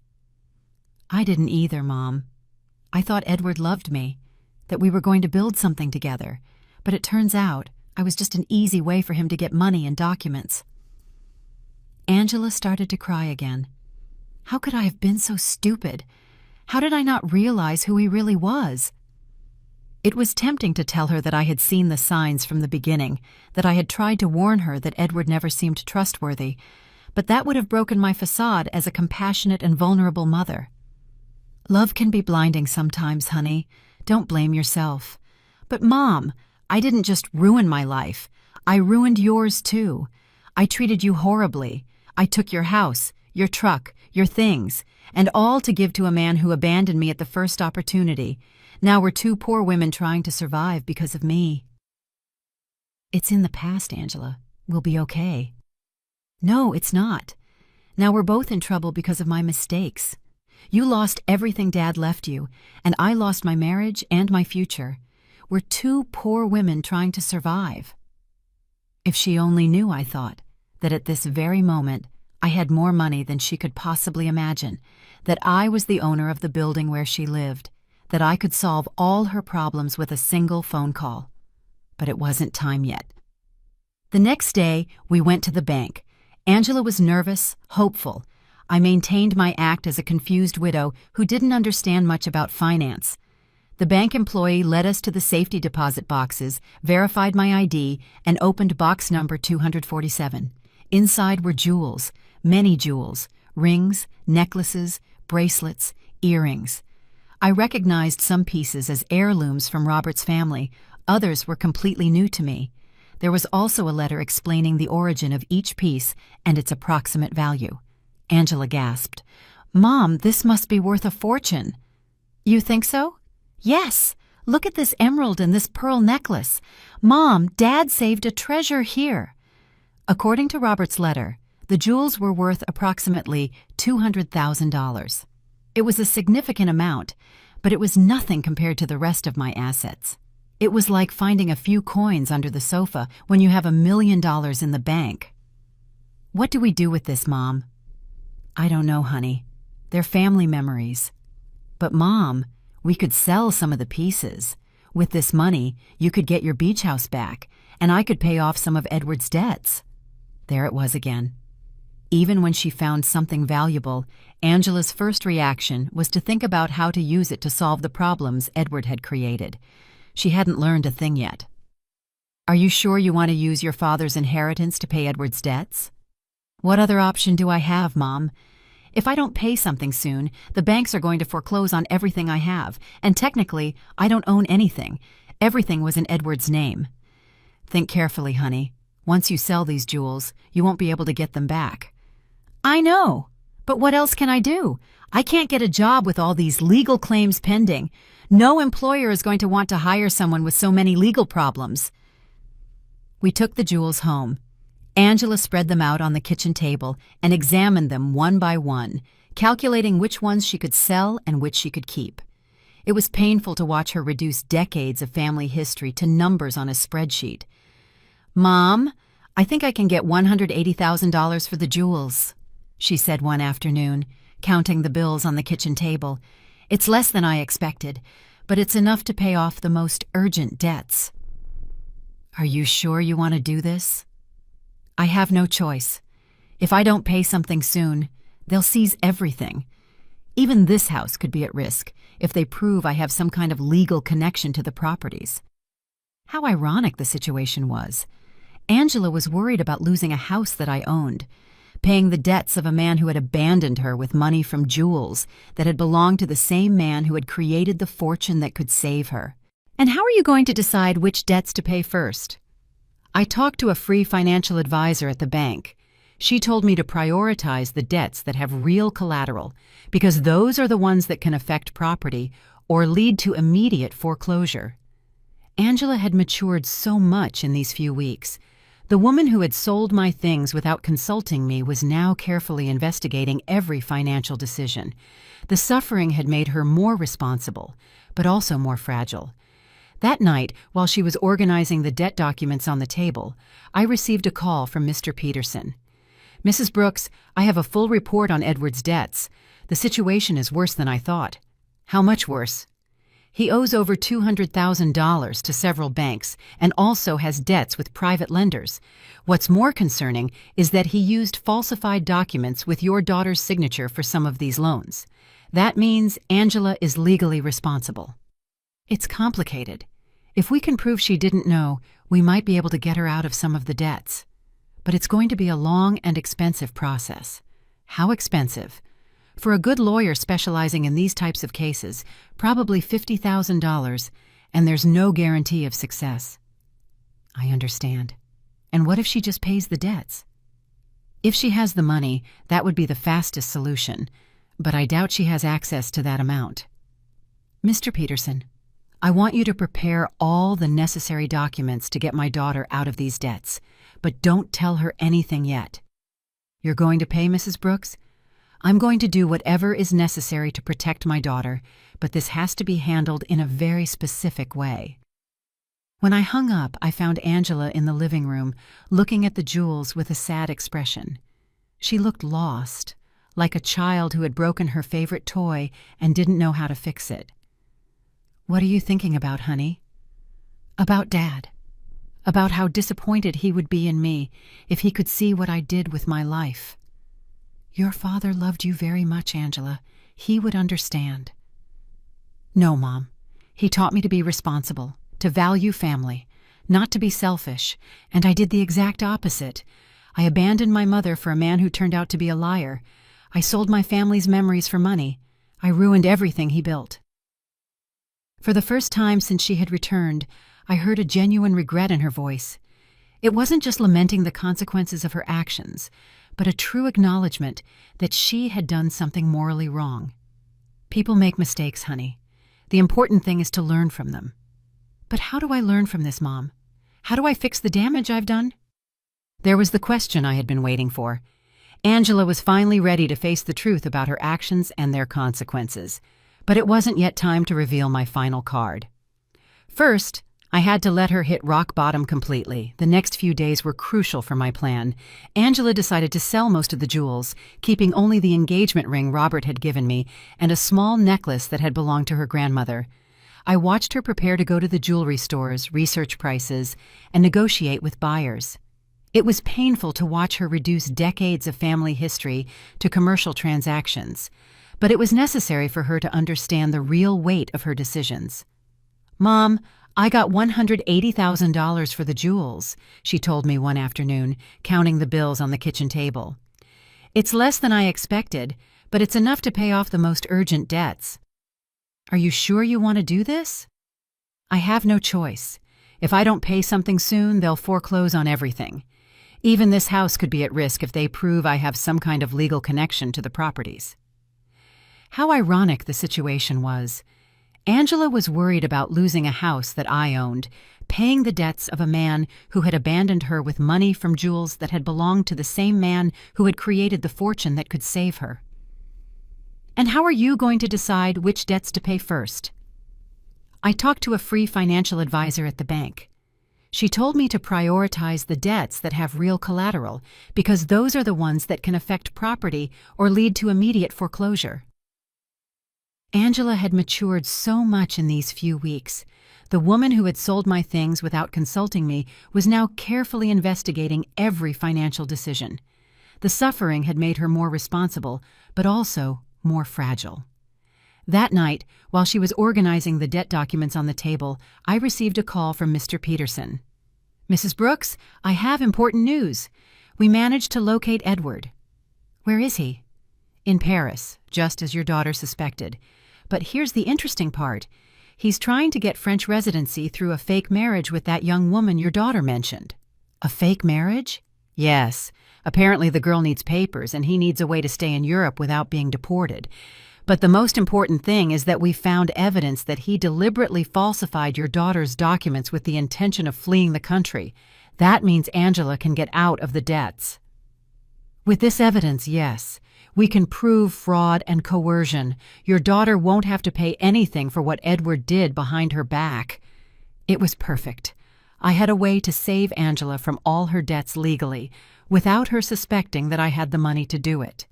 I didn't either, Mom. I thought Edward loved me, that we were going to build something together, but it turns out I was just an easy way for him to get money and documents. Angela started to cry again. How could I have been so stupid? How did I not realize who he really was? It was tempting to tell her that I had seen the signs from the beginning, that I had tried to warn her that Edward never seemed trustworthy, but that would have broken my facade as a compassionate and vulnerable mother. Love can be blinding sometimes, honey. Don't blame yourself. But Mom, I didn't just ruin my life. I ruined yours too. I treated you horribly. I took your house, your truck, your things, and all to give to a man who abandoned me at the first opportunity. Now we're two poor women trying to survive because of me. It's in the past, Angela. We'll be okay. No, it's not. Now we're both in trouble because of my mistakes. You lost everything Dad left you, and I lost my marriage and my future. We're two poor women trying to survive. If she only knew, I thought, that at this very moment I had more money than she could possibly imagine, that I was the owner of the building where she lived, that I could solve all her problems with a single phone call. But it wasn't time yet. The next day, we went to the bank. Angela was nervous, hopeful. I maintained my act as a confused widow who didn't understand much about finance. The bank employee led us to the safety deposit boxes, verified my ID, and opened box number 247. Inside were jewels, many jewels, rings, necklaces, bracelets, earrings. I recognized some pieces as heirlooms from Robert's family. Others were completely new to me. There was also a letter explaining the origin of each piece and its approximate value. Angela gasped. Mom, this must be worth a fortune. You think so? Yes. Look at this emerald and this pearl necklace. Mom, Dad saved a treasure here. According to Robert's letter, the jewels were worth approximately $200,000. It was a significant amount, but it was nothing compared to the rest of my assets. It was like finding a few coins under the sofa when you have $1 million in the bank. What do we do with this, Mom? I don't know, honey. They're family memories. But Mom, we could sell some of the pieces. With this money, you could get your beach house back, and I could pay off some of Edward's debts. There it was again. Even when she found something valuable, Angela's first reaction was to think about how to use it to solve the problems Edward had created. She hadn't learned a thing yet. Are you sure you want to use your father's inheritance to pay Edward's debts? What other option do I have, Mom? If I don't pay something soon, the banks are going to foreclose on everything I have, and technically, I don't own anything. Everything was in Edward's name. Think carefully, honey. Once you sell these jewels, you won't be able to get them back. I know, but what else can I do? I can't get a job with all these legal claims pending. No employer is going to want to hire someone with so many legal problems. We took the jewels home. Angela spread them out on the kitchen table and examined them one by one, calculating which ones she could sell and which she could keep. It was painful to watch her reduce decades of family history to numbers on a spreadsheet. Mom, I think I can get $180,000 for the jewels, she said one afternoon, counting the bills on the kitchen table. It's less than I expected, but it's enough to pay off the most urgent debts. Are you sure you want to do this? I have no choice. If I don't pay something soon, they'll seize everything. Even this house could be at risk if they prove I have some kind of legal connection to the properties. How ironic the situation was. Angela was worried about losing a house that I owned, paying the debts of a man who had abandoned her with money from jewels that had belonged to the same man who had created the fortune that could save her. And how are you going to decide which debts to pay first? I talked to a free financial advisor at the bank. She told me to prioritize the debts that have real collateral, because those are the ones that can affect property or lead to immediate foreclosure. Angela had matured so much in these few weeks. The woman who had sold my things without consulting me was now carefully investigating every financial decision. The suffering had made her more responsible, but also more fragile. That night, while she was organizing the debt documents on the table, I received a call from Mr. Peterson. "Mrs. Brooks, I have a full report on Edward's debts. The situation is worse than I thought." "How much worse?" "He owes over $200,000 to several banks and also has debts with private lenders. What's more concerning is that he used falsified documents with your daughter's signature for some of these loans. That means Angela is legally responsible." "It's complicated. If we can prove she didn't know, we might be able to get her out of some of the debts. But it's going to be a long and expensive process." "How expensive?" "For a good lawyer specializing in these types of cases, probably $50,000, and there's no guarantee of success." "I understand. And what if she just pays the debts?" "If she has the money, that would be the fastest solution, but I doubt she has access to that amount." "Mr. Peterson, I want you to prepare all the necessary documents to get my daughter out of these debts, but don't tell her anything yet." "You're going to pay, Mrs. Brooks?" "I'm going to do whatever is necessary to protect my daughter, but this has to be handled in a very specific way." When I hung up, I found Angela in the living room, looking at the jewels with a sad expression. She looked lost, like a child who had broken her favorite toy and didn't know how to fix it. "What are you thinking about, honey?" "About Dad. About how disappointed he would be in me if he could see what I did with my life." "Your father loved you very much, Angela. He would understand." "No, Mom. He taught me to be responsible, to value family, not to be selfish, and I did the exact opposite. I abandoned my mother for a man who turned out to be a liar. I sold my family's memories for money. I ruined everything he built." For the first time since she had returned, I heard a genuine regret in her voice. It wasn't just lamenting the consequences of her actions, but a true acknowledgement that she had done something morally wrong. "People make mistakes, honey. The important thing is to learn from them." "But how do I learn from this, Mom? How do I fix the damage I've done?" There was the question I had been waiting for. Angela was finally ready to face the truth about her actions and their consequences. But it wasn't yet time to reveal my final card. First, I had to let her hit rock bottom completely. The next few days were crucial for my plan. Angela decided to sell most of the jewels, keeping only the engagement ring Robert had given me and a small necklace that had belonged to her grandmother. I watched her prepare to go to the jewelry stores, research prices, and negotiate with buyers. It was painful to watch her reduce decades of family history to commercial transactions, but it was necessary for her to understand the real weight of her decisions. "Mom, I got $180,000 for the jewels," she told me one afternoon, counting the bills on the kitchen table. "It's less than I expected, but it's enough to pay off the most urgent debts." "Are you sure you want to do this?" "I have no choice. If I don't pay something soon, they'll foreclose on everything. Even this house could be at risk if they prove I have some kind of legal connection to the properties." How ironic the situation was. Angela was worried about losing a house that I owned, paying the debts of a man who had abandoned her with money from jewels that had belonged to the same man who had created the fortune that could save her. And how are you going to decide which debts to pay first? I talked to a free financial advisor at the bank. She told me to prioritize the debts that have real collateral, because those are the ones that can affect property or lead to immediate foreclosure. Angela had matured so much in these few weeks. The woman who had sold my things without consulting me was now carefully investigating every financial decision. The suffering had made her more responsible, but also more fragile. That night, while she was organizing the debt documents on the table, I received a call from Mr. Peterson. "Mrs. Brooks, I have important news. We managed to locate Edward." "Where is he?" "In Paris, just as your daughter suspected. But here's the interesting part. He's trying to get French residency through a fake marriage with that young woman your daughter mentioned." "A fake marriage?" "Yes. Apparently the girl needs papers and he needs a way to stay in Europe without being deported. But the most important thing is that we found evidence that he deliberately falsified your daughter's documents with the intention of fleeing the country. That means Angela can get out of the debts." "With this evidence, yes. We can prove fraud and coercion. Your daughter won't have to pay anything for what Edward did behind her back." It was perfect. I had a way to save Angela from all her debts legally, without her suspecting that I had the money to do it.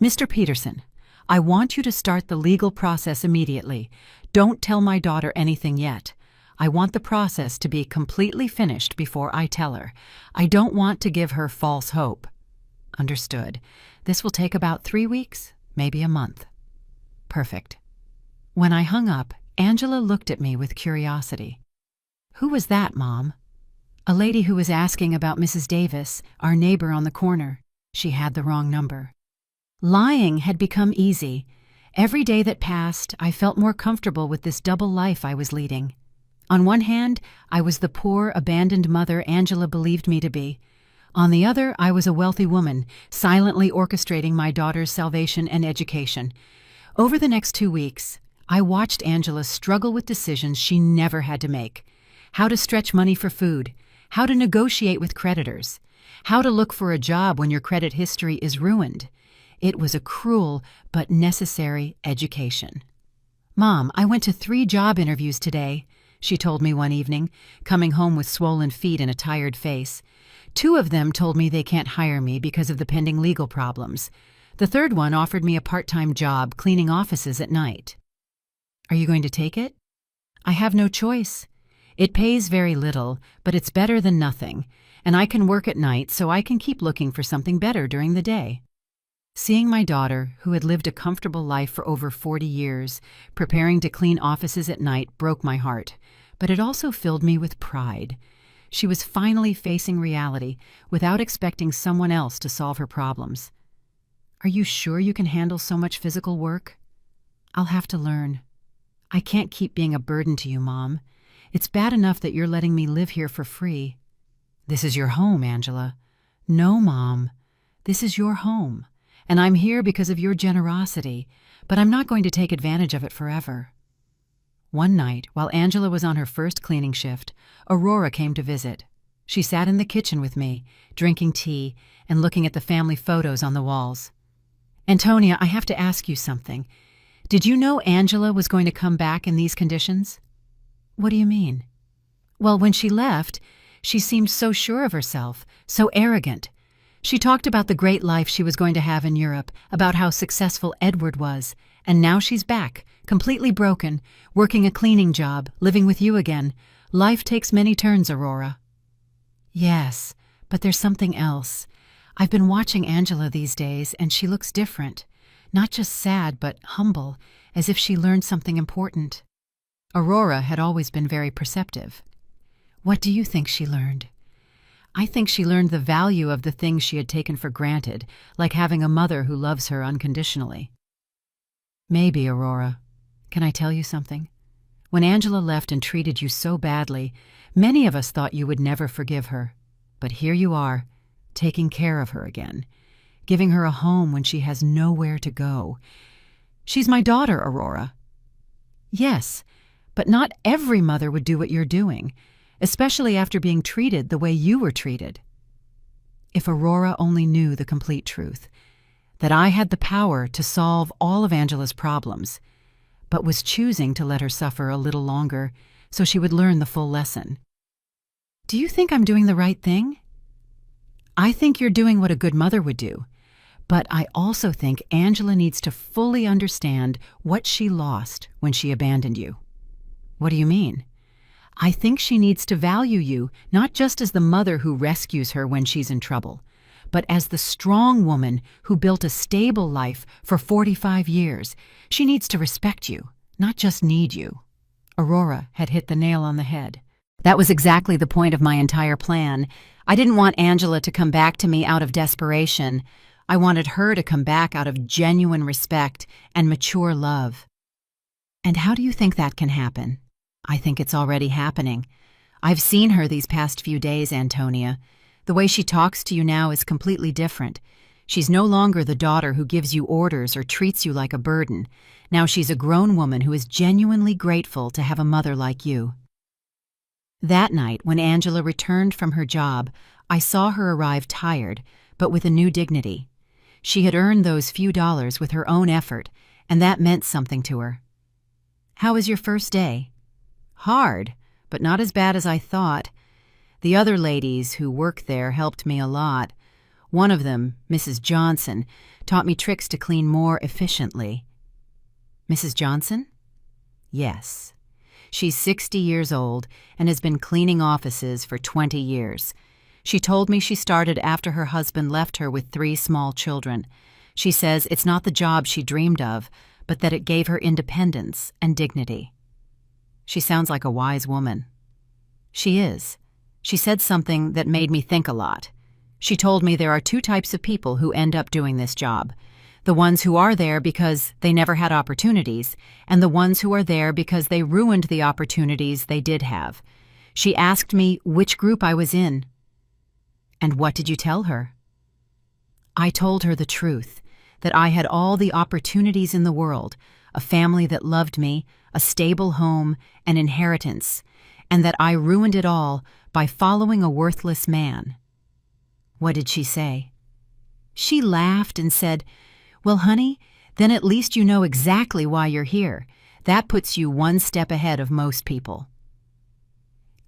"Mr. Peterson, I want you to start the legal process immediately. Don't tell my daughter anything yet. I want the process to be completely finished before I tell her. I don't want to give her false hope." "Understood. This will take about 3 weeks, maybe a month." "Perfect." When I hung up, Angela looked at me with curiosity. "Who was that, Mom?" "A lady who was asking about Mrs. Davis, our neighbor on the corner. She had the wrong number." Lying had become easy. Every day that passed, I felt more comfortable with this double life I was leading. On one hand, I was the poor, abandoned mother Angela believed me to be. On the other, I was a wealthy woman, silently orchestrating my daughter's salvation and education. Over the next 2 weeks, I watched Angela struggle with decisions she never had to make. How to stretch money for food, how to negotiate with creditors, how to look for a job when your credit history is ruined. It was a cruel but necessary education. "Mom, I went to 3 job interviews today," she told me one evening, coming home with swollen feet and a tired face. 2 of them told me they can't hire me because of the pending legal problems. The 3rd one offered me a part-time job cleaning offices at night. "Are you going to take it?" "I have no choice. It pays very little, but it's better than nothing, and I can work at night so I can keep looking for something better during the day." Seeing my daughter, who had lived a comfortable life for over 40 years, preparing to clean offices at night broke my heart, but it also filled me with pride. She was finally facing reality without expecting someone else to solve her problems. "Are you sure you can handle so much physical work?" "I'll have to learn. I can't keep being a burden to you, Mom. It's bad enough that you're letting me live here for free." "This is your home, Angela." "No, Mom. This is your home. And I'm here because of your generosity, but I'm not going to take advantage of it forever." One night, while Angela was on her first cleaning shift, Aurora came to visit. She sat in the kitchen with me, drinking tea and looking at the family photos on the walls. "Antonia, I have to ask you something. Did you know Angela was going to come back in these conditions?" "What do you mean?" "Well, when she left, she seemed so sure of herself, so arrogant. She talked about the great life she was going to have in Europe, about how successful Edward was, and now she's back, completely broken, working a cleaning job, living with you again. Life takes many turns, Aurora." "Yes, but there's something else. I've been watching Angela these days, and she looks different. Not just sad, but humble, as if she learned something important." Aurora had always been very perceptive. "What do you think she learned?" "I think she learned the value of the things she had taken for granted, like having a mother who loves her unconditionally." "Maybe, Aurora. Can I tell you something? When Angela left and treated you so badly, many of us thought you would never forgive her. But here you are, taking care of her again, giving her a home when she has nowhere to go. She's my daughter, Aurora." "Yes, but not every mother would do what you're doing, especially after being treated the way you were treated." If Aurora only knew the complete truth, that I had the power to solve all of Angela's problems, but was choosing to let her suffer a little longer so she would learn the full lesson. "Do you think I'm doing the right thing?" "I think you're doing what a good mother would do. But I also think Angela needs to fully understand what she lost when she abandoned you. What do you mean? I think she needs to value you, not just as the mother who rescues her when she's in trouble, but as the strong woman who built a stable life for 45 years. She needs to respect you, not just need you. Aurora had hit the nail on the head. That was exactly the point of my entire plan. I didn't want Angela to come back to me out of desperation. I wanted her to come back out of genuine respect and mature love. And how do you think that can happen? I think it's already happening. I've seen her these past few days, Antonia. The way she talks to you now is completely different. She's no longer the daughter who gives you orders or treats you like a burden. Now she's a grown woman who is genuinely grateful to have a mother like you. That night, when Angela returned from her job, I saw her arrive tired, but with a new dignity. She had earned those few dollars with her own effort, and that meant something to her. "How was your first day?" "Hard, but not as bad as I thought. The other ladies who work there helped me a lot. One of them, Mrs. Johnson, taught me tricks to clean more efficiently." "Mrs. Johnson?" "Yes. She's 60 years old and has been cleaning offices for 20 years. She told me she started after her husband left her with 3 small children. She says it's not the job she dreamed of, but that it gave her independence and dignity." "She sounds like a wise woman." "She is. She said something that made me think a lot. She told me there are 2 types of people who end up doing this job. The ones who are there because they never had opportunities, and the ones who are there because they ruined the opportunities they did have. She asked me which group I was in." "And what did you tell her?" "I told her the truth, that I had all the opportunities in the world, a family that loved me, a stable home, an inheritance, and that I ruined it all by following a worthless man." "What did she say?" "She laughed and said, 'Well, honey, then at least you know exactly why you're here. That puts you 1 step ahead of most people.'"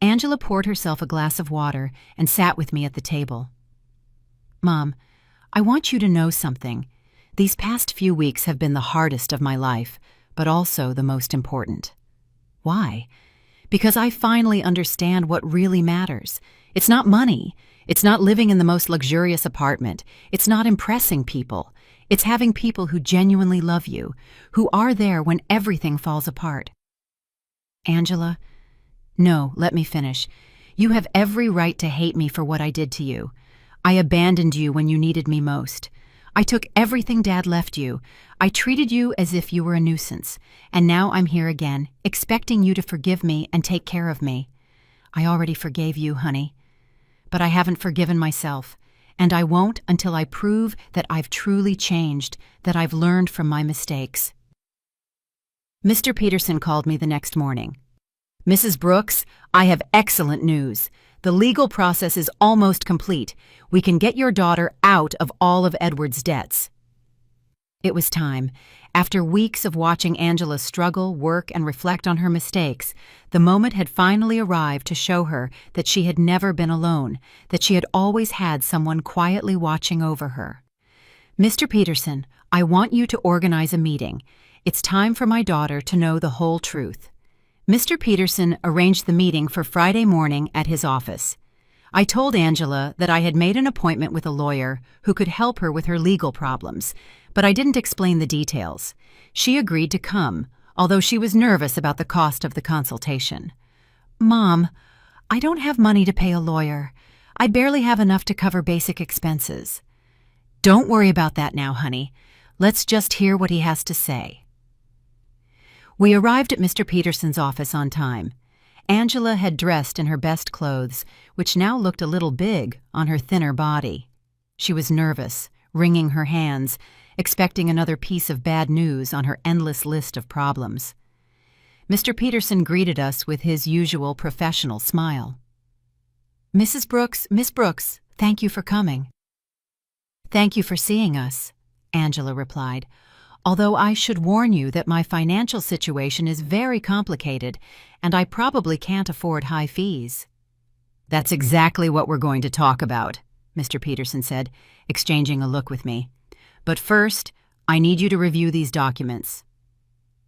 Angela poured herself a glass of water and sat with me at the table. "Mom, I want you to know something. These past few weeks have been the hardest of my life, but also the most important." "Why?" "Because I finally understand what really matters. It's not money. It's not living in the most luxurious apartment. It's not impressing people. It's having people who genuinely love you, who are there when everything falls apart." "Angela, no, let me finish. You have every right to hate me for what I did to you. I abandoned you when you needed me most. I took everything Dad left you. I treated you as if you were a nuisance. And now I'm here again, expecting you to forgive me and take care of me. I already forgave you, honey. But I haven't forgiven myself. And I won't until I prove that I've truly changed, that I've learned from my mistakes." Mr. Peterson called me the next morning. "Mrs. Brooks, I have excellent news. The legal process is almost complete. We can get your daughter out of all of Edward's debts." It was time. After weeks of watching Angela struggle, work, and reflect on her mistakes, the moment had finally arrived to show her that she had never been alone, that she had always had someone quietly watching over her. "Mr. Peterson, I want you to organize a meeting. It's time for my daughter to know the whole truth." Mr. Peterson arranged the meeting for Friday morning at his office. I told Angela that I had made an appointment with a lawyer who could help her with her legal problems, but I didn't explain the details. She agreed to come, although she was nervous about the cost of the consultation. "Mom, I don't have money to pay a lawyer. I barely have enough to cover basic expenses." "Don't worry about that now, honey. Let's just hear what he has to say." We arrived at Mr. Peterson's office on time. Angela had dressed in her best clothes, which now looked a little big on her thinner body. She was nervous, wringing her hands, expecting another piece of bad news on her endless list of problems. Mr. Peterson greeted us with his usual professional smile. "Mrs. Brooks, Miss Brooks, thank you for coming." "Thank you for seeing us," Angela replied, "although I should warn you that my financial situation is very complicated and I probably can't afford high fees." "That's exactly what we're going to talk about," Mr. Peterson said, exchanging a look with me. But first, I need you to review these documents."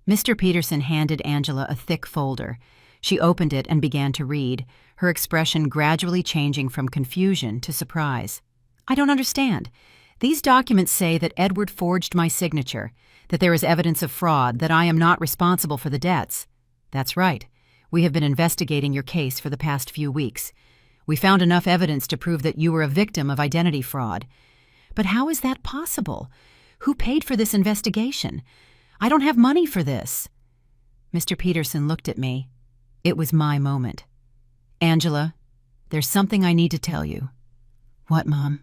Mr. Peterson handed Angela a thick folder. She opened it and began to read, her expression gradually changing from confusion to surprise. "I don't understand. These documents say that Edward forged my signature, that there is evidence of fraud, that I am not responsible for the debts." "That's right. We have been investigating your case for the past few weeks. We found enough evidence to prove that you were a victim of identity fraud." "But how is that possible? Who paid for this investigation? I don't have money for this." Mr. Peterson looked at me. It was my moment. "Angela, there's something I need to tell you." "What, Mom?"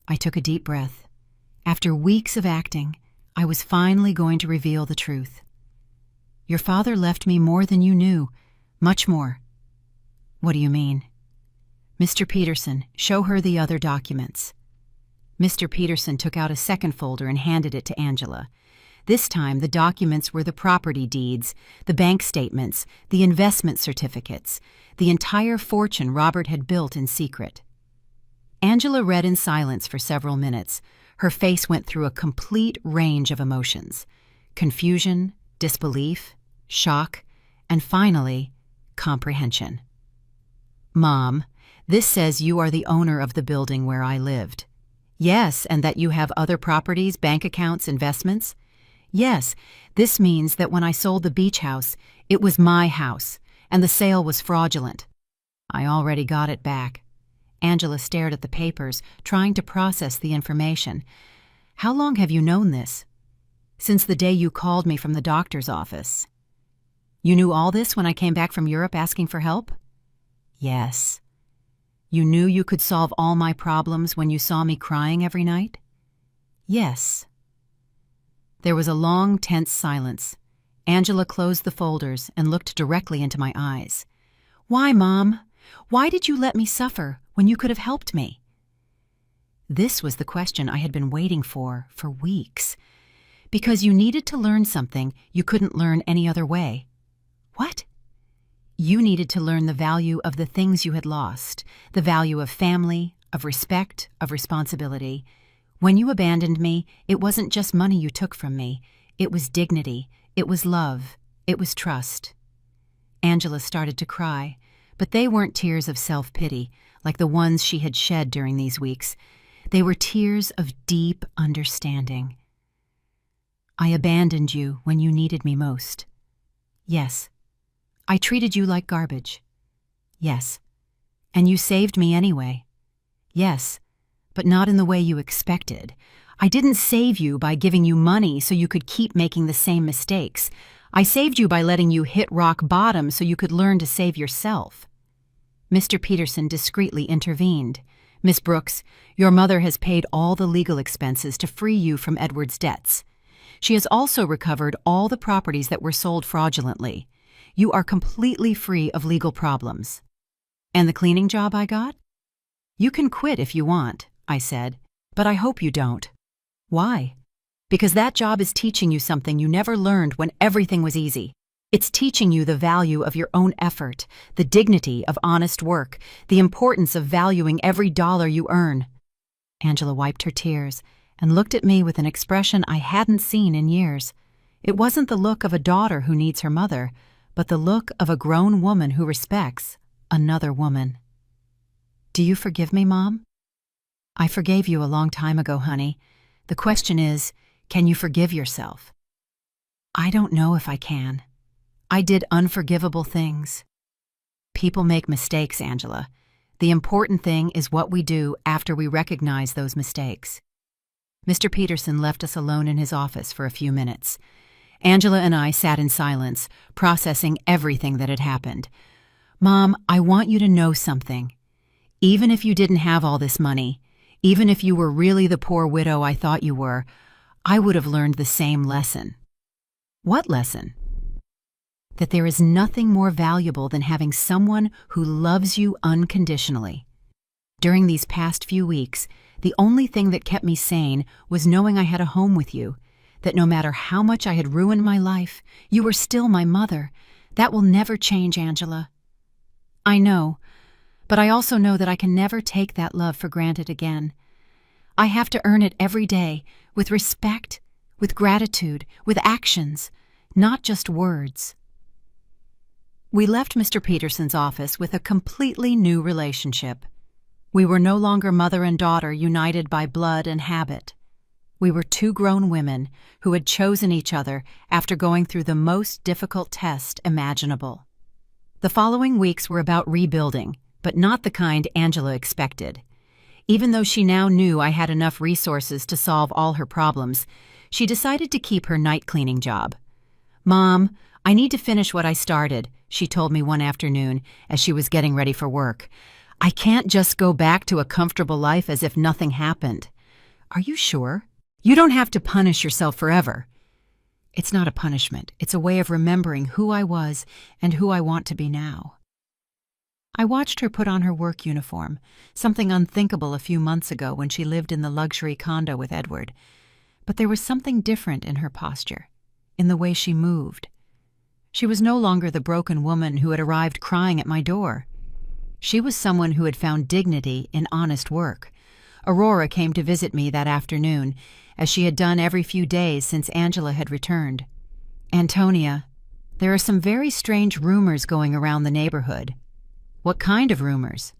I took a deep breath. After weeks of acting, I was finally going to reveal the truth. "Your father left me more than you knew, much more." "What do you mean?" "Mr. Peterson, show her the other documents." Mr. Peterson took out a second folder and handed it to Angela. This time, the documents were the property deeds, the bank statements, the investment certificates, the entire fortune Robert had built in secret. Angela read in silence for several minutes. Her face went through a complete range of emotions: confusion, disbelief, shock, and finally, comprehension. "Mom, this says you are the owner of the building where I lived." "Yes, and that you have other properties, bank accounts, investments?" "Yes, this means that when I sold the beach house, it was my house, and the sale was fraudulent." "I already got it back." Angela stared at the papers, trying to process the information. "How long have you known this?" "Since the day you called me from the doctor's office." "You knew all this when I came back from Europe asking for help?" "Yes." "You knew you could solve all my problems when you saw me crying every night?" "Yes." There was a long, tense silence. Angela closed the folders and looked directly into my eyes. "Why, Mom? Why did you let me suffer when you could have helped me?" This was the question I had been waiting for weeks. "Because you needed to learn something you couldn't learn any other way." "What?" "You needed to learn the value of the things you had lost, the value of family, of respect, of responsibility. When you abandoned me, it wasn't just money you took from me. It was dignity, it was love, it was trust." Angela started to cry, but they weren't tears of self-pity, like the ones she had shed during these weeks. They were tears of deep understanding. "I abandoned you when you needed me most." "Yes." "I treated you like garbage." "Yes." "And you saved me anyway." "Yes, but not in the way you expected. I didn't save you by giving you money so you could keep making the same mistakes. I saved you by letting you hit rock bottom so you could learn to save yourself." Mr. Peterson discreetly intervened. "Miss Brooks, your mother has paid all the legal expenses to free you from Edward's debts. She has also recovered all the properties that were sold fraudulently. You are completely free of legal problems." "And the cleaning job I got?" "You can quit if you want," I said, "but I hope you don't." "Why?" "Because that job is teaching you something you never learned when everything was easy. It's teaching you the value of your own effort, the dignity of honest work, the importance of valuing every dollar you earn." Angela wiped her tears and looked at me with an expression I hadn't seen in years. It wasn't the look of a daughter who needs her mother, but the look of a grown woman who respects another woman. "Do you forgive me, Mom?" "I forgave you a long time ago, honey. The question is, can you forgive yourself?" "I don't know if I can. I did unforgivable things." "People make mistakes, Angela. The important thing is what we do after we recognize those mistakes." Mr. Peterson left us alone in his office for a few minutes. Angela and I sat in silence, processing everything that had happened. "Mom, I want you to know something. Even if you didn't have all this money, even if you were really the poor widow I thought you were, I would have learned the same lesson." "What lesson?" "That there is nothing more valuable than having someone who loves you unconditionally. During these past few weeks, the only thing that kept me sane was knowing I had a home with you, that no matter how much I had ruined my life, you were still my mother. That will never change, Angela." "I know, but I also know that I can never take that love for granted again. I have to earn it every day, with respect, with gratitude, with actions, not just words. We left Mr. Peterson's office with a completely new relationship. We were no longer mother and daughter united by blood and habit. We were two grown women who had chosen each other after going through the most difficult test imaginable. The following weeks were about rebuilding, but not the kind Angela expected. Even though she now knew I had enough resources to solve all her problems, she decided to keep her night cleaning job. "Mom, I need to finish what I started," she told me one afternoon as she was getting ready for work. "I can't just go back to a comfortable life as if nothing happened." "Are you sure? You don't have to punish yourself forever." "It's not a punishment. It's a way of remembering who I was and who I want to be now." I watched her put on her work uniform, something unthinkable a few months ago when she lived in the luxury condo with Edward. But there was something different in her posture, in the way she moved. She was no longer the broken woman who had arrived crying at my door. She was someone who had found dignity in honest work. Aurora came to visit me that afternoon, as she had done every few days since Angela had returned. "Antonia, there are some very strange rumors going around the neighborhood." "What kind of rumors?"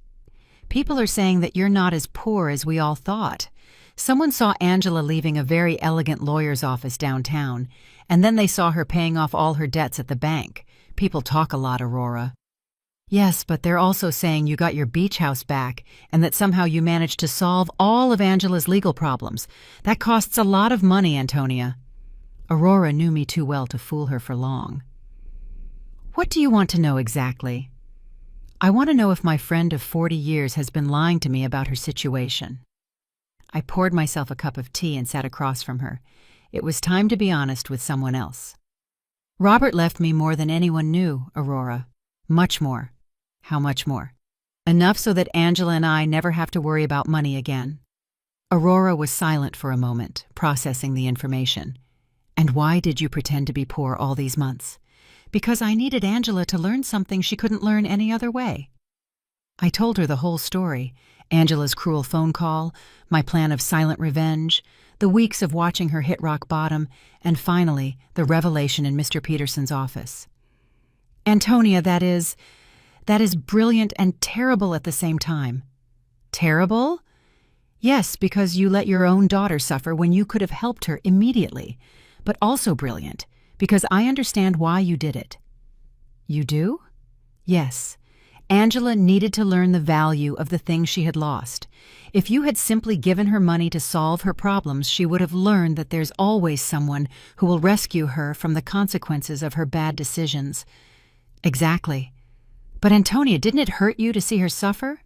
"People are saying that you're not as poor as we all thought. Someone saw Angela leaving a very elegant lawyer's office downtown, and then they saw her paying off all her debts at the bank. People talk a lot, Aurora." "Yes, but they're also saying you got your beach house back and that somehow you managed to solve all of Angela's legal problems. That costs a lot of money, Antonia." Aurora knew me too well to fool her for long. "What do you want to know exactly?" "I want to know if my friend of 40 years has been lying to me about her situation." I poured myself a cup of tea and sat across from her. It was time to be honest with someone else. "Robert left me more than anyone knew, Aurora. Much more." "How much more?" "Enough so that Angela and I never have to worry about money again." Aurora was silent for a moment, processing the information. "And why did you pretend to be poor all these months?" "Because I needed Angela to learn something she couldn't learn any other way." I told her the whole story: Angela's cruel phone call, my plan of silent revenge, the weeks of watching her hit rock bottom, and finally, the revelation in Mr. Peterson's office. "Antonia, that is brilliant and terrible at the same time." "Terrible?" "Yes, because you let your own daughter suffer when you could have helped her immediately. But also brilliant, because I understand why you did it." "You do?" "Yes. Angela needed to learn the value of the things she had lost. If you had simply given her money to solve her problems, she would have learned that there's always someone who will rescue her from the consequences of her bad decisions." "Exactly. But Antonia, didn't it hurt you to see her suffer?"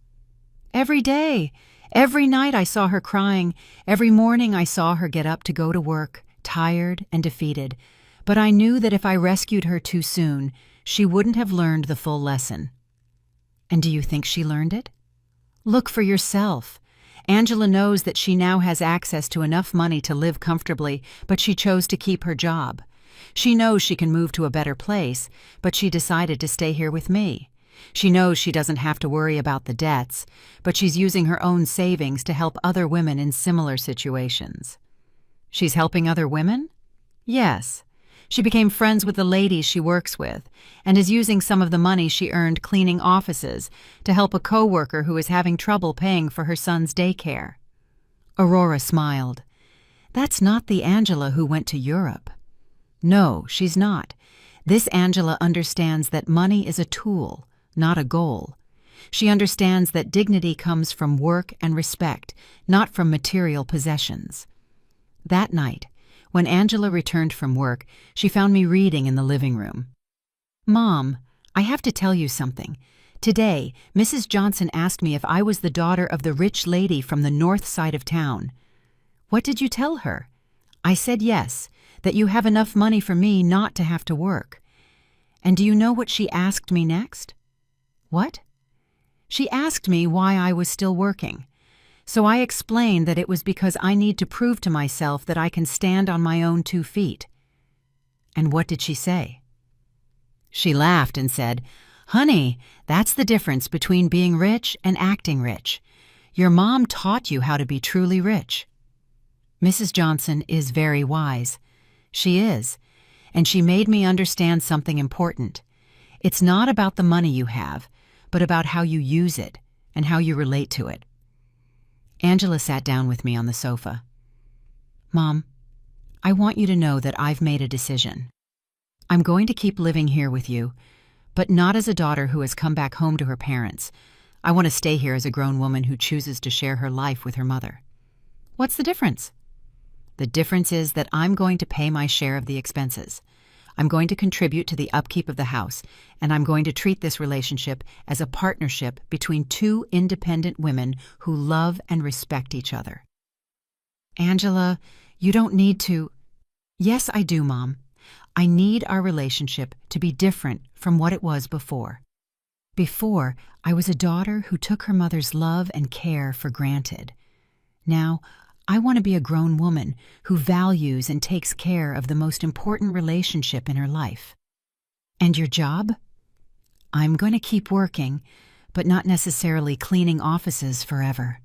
"Every day. Every night I saw her crying. Every morning I saw her get up to go to work, tired and defeated. But I knew that if I rescued her too soon, she wouldn't have learned the full lesson." "And do you think she learned it?" "Look for yourself. Angela knows that she now has access to enough money to live comfortably, but she chose to keep her job. She knows she can move to a better place, but she decided to stay here with me. She knows she doesn't have to worry about the debts, but she's using her own savings to help other women in similar situations." "She's helping other women?" "Yes. She became friends with the ladies she works with, and is using some of the money she earned cleaning offices to help a coworker who is having trouble paying for her son's daycare." Aurora smiled. "That's not the Angela who went to Europe." "No, she's not. This Angela understands that money is a tool, not a goal. She understands that dignity comes from work and respect, not from material possessions." That night, when Angela returned from work, she found me reading in the living room. "Mom, I have to tell you something. Today, Mrs. Johnson asked me if I was the daughter of the rich lady from the north side of town." "What did you tell her?" "I said yes, that you have enough money for me not to have to work." "And do you know what she asked me next?" "What?" "She asked me why I was still working. So I explained that it was because I need to prove to myself that I can stand on my own 2 feet. "And what did she say?" She laughed and said, "Honey, that's the difference between being rich and acting rich. Your mom taught you how to be truly rich. Mrs. Johnson is very wise. She is, and she made me understand something important. It's not about the money you have, but about how you use it and how you relate to it. Angela sat down with me on the sofa. Mom, I want you to know that I've made a decision. I'm going to keep living here with you, but not as a daughter who has come back home to her parents. I want to stay here as a grown woman who chooses to share her life with her mother. What's the difference? The difference is that I'm going to pay my share of the expenses. I'm going to contribute to the upkeep of the house, and I'm going to treat this relationship as a partnership between two independent women who love and respect each other. Angela, you don't need to. Yes, I do, Mom. I need our relationship to be different from what it was before. Before, I was a daughter who took her mother's love and care for granted. Now, I want to be a grown woman who values and takes care of the most important relationship in her life. And your job? I'm going to keep working, but not necessarily cleaning offices forever.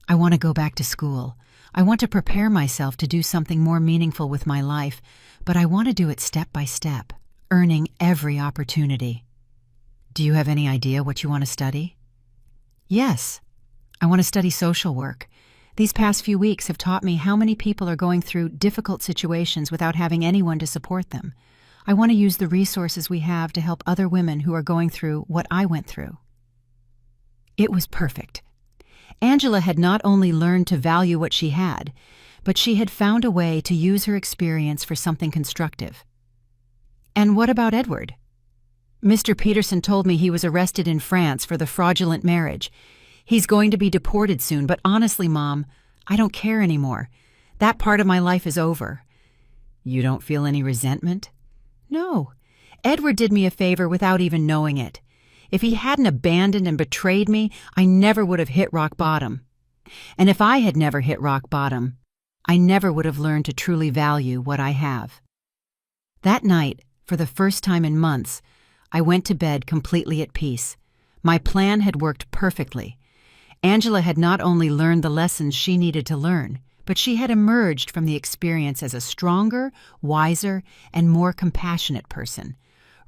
I want to go back to school. I want to prepare myself to do something more meaningful with my life, but I want to do it step by step, earning every opportunity. Do you have any idea what you want to study? Yes, I want to study social work. These past few weeks have taught me how many people are going through difficult situations without having anyone to support them. I want to use the resources we have to help other women who are going through what I went through. It was perfect. Angela had not only learned to value what she had, but she had found a way to use her experience for something constructive. And what about Edward? Mr. Peterson told me he was arrested in France for the fraudulent marriage. He's going to be deported soon, but honestly, Mom, I don't care anymore. That part of my life is over. You don't feel any resentment? No. Edward did me a favor without even knowing it. If he hadn't abandoned and betrayed me, I never would have hit rock bottom. And if I had never hit rock bottom, I never would have learned to truly value what I have. That night, for the first time in months, I went to bed completely at peace. My plan had worked perfectly. Angela had not only learned the lessons she needed to learn, but she had emerged from the experience as a stronger, wiser, and more compassionate person.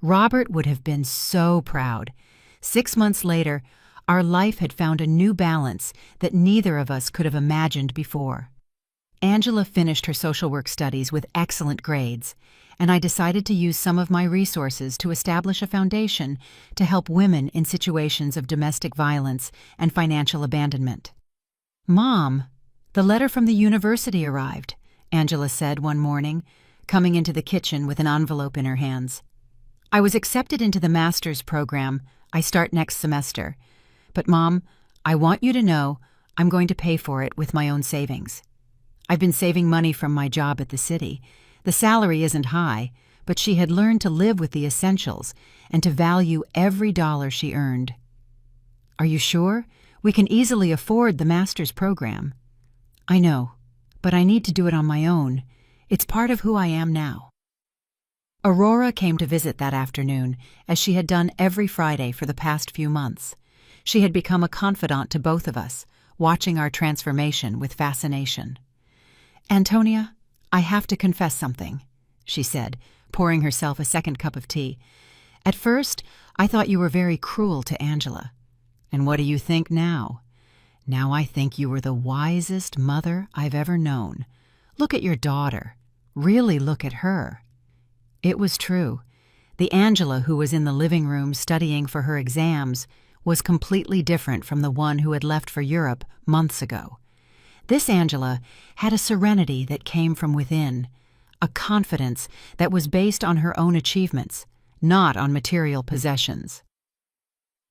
Robert would have been so proud. 6 months later, our life had found a new balance that neither of us could have imagined before. Angela finished her social work studies with excellent grades, and I decided to use some of my resources to establish a foundation to help women in situations of domestic violence and financial abandonment. Mom, the letter from the university arrived, Angela said one morning, coming into the kitchen with an envelope in her hands. I was accepted into the master's program. I start next semester. But Mom, I want you to know I'm going to pay for it with my own savings. I've been saving money from my job at the city. The salary isn't high, but she had learned to live with the essentials and to value every dollar she earned. Are you sure? We can easily afford the master's program. I know, but I need to do it on my own. It's part of who I am now. Aurora came to visit that afternoon, as she had done every Friday for the past few months. She had become a confidant to both of us, watching our transformation with fascination. Antonia, I have to confess something, she said, pouring herself a second cup of tea. At first, I thought you were very cruel to Angela. And what do you think now? Now I think you were the wisest mother I've ever known. Look at your daughter. Really look at her. It was true. The Angela who was in the living room studying for her exams was completely different from the one who had left for Europe months ago. This Angela had a serenity that came from within, a confidence that was based on her own achievements, not on material possessions.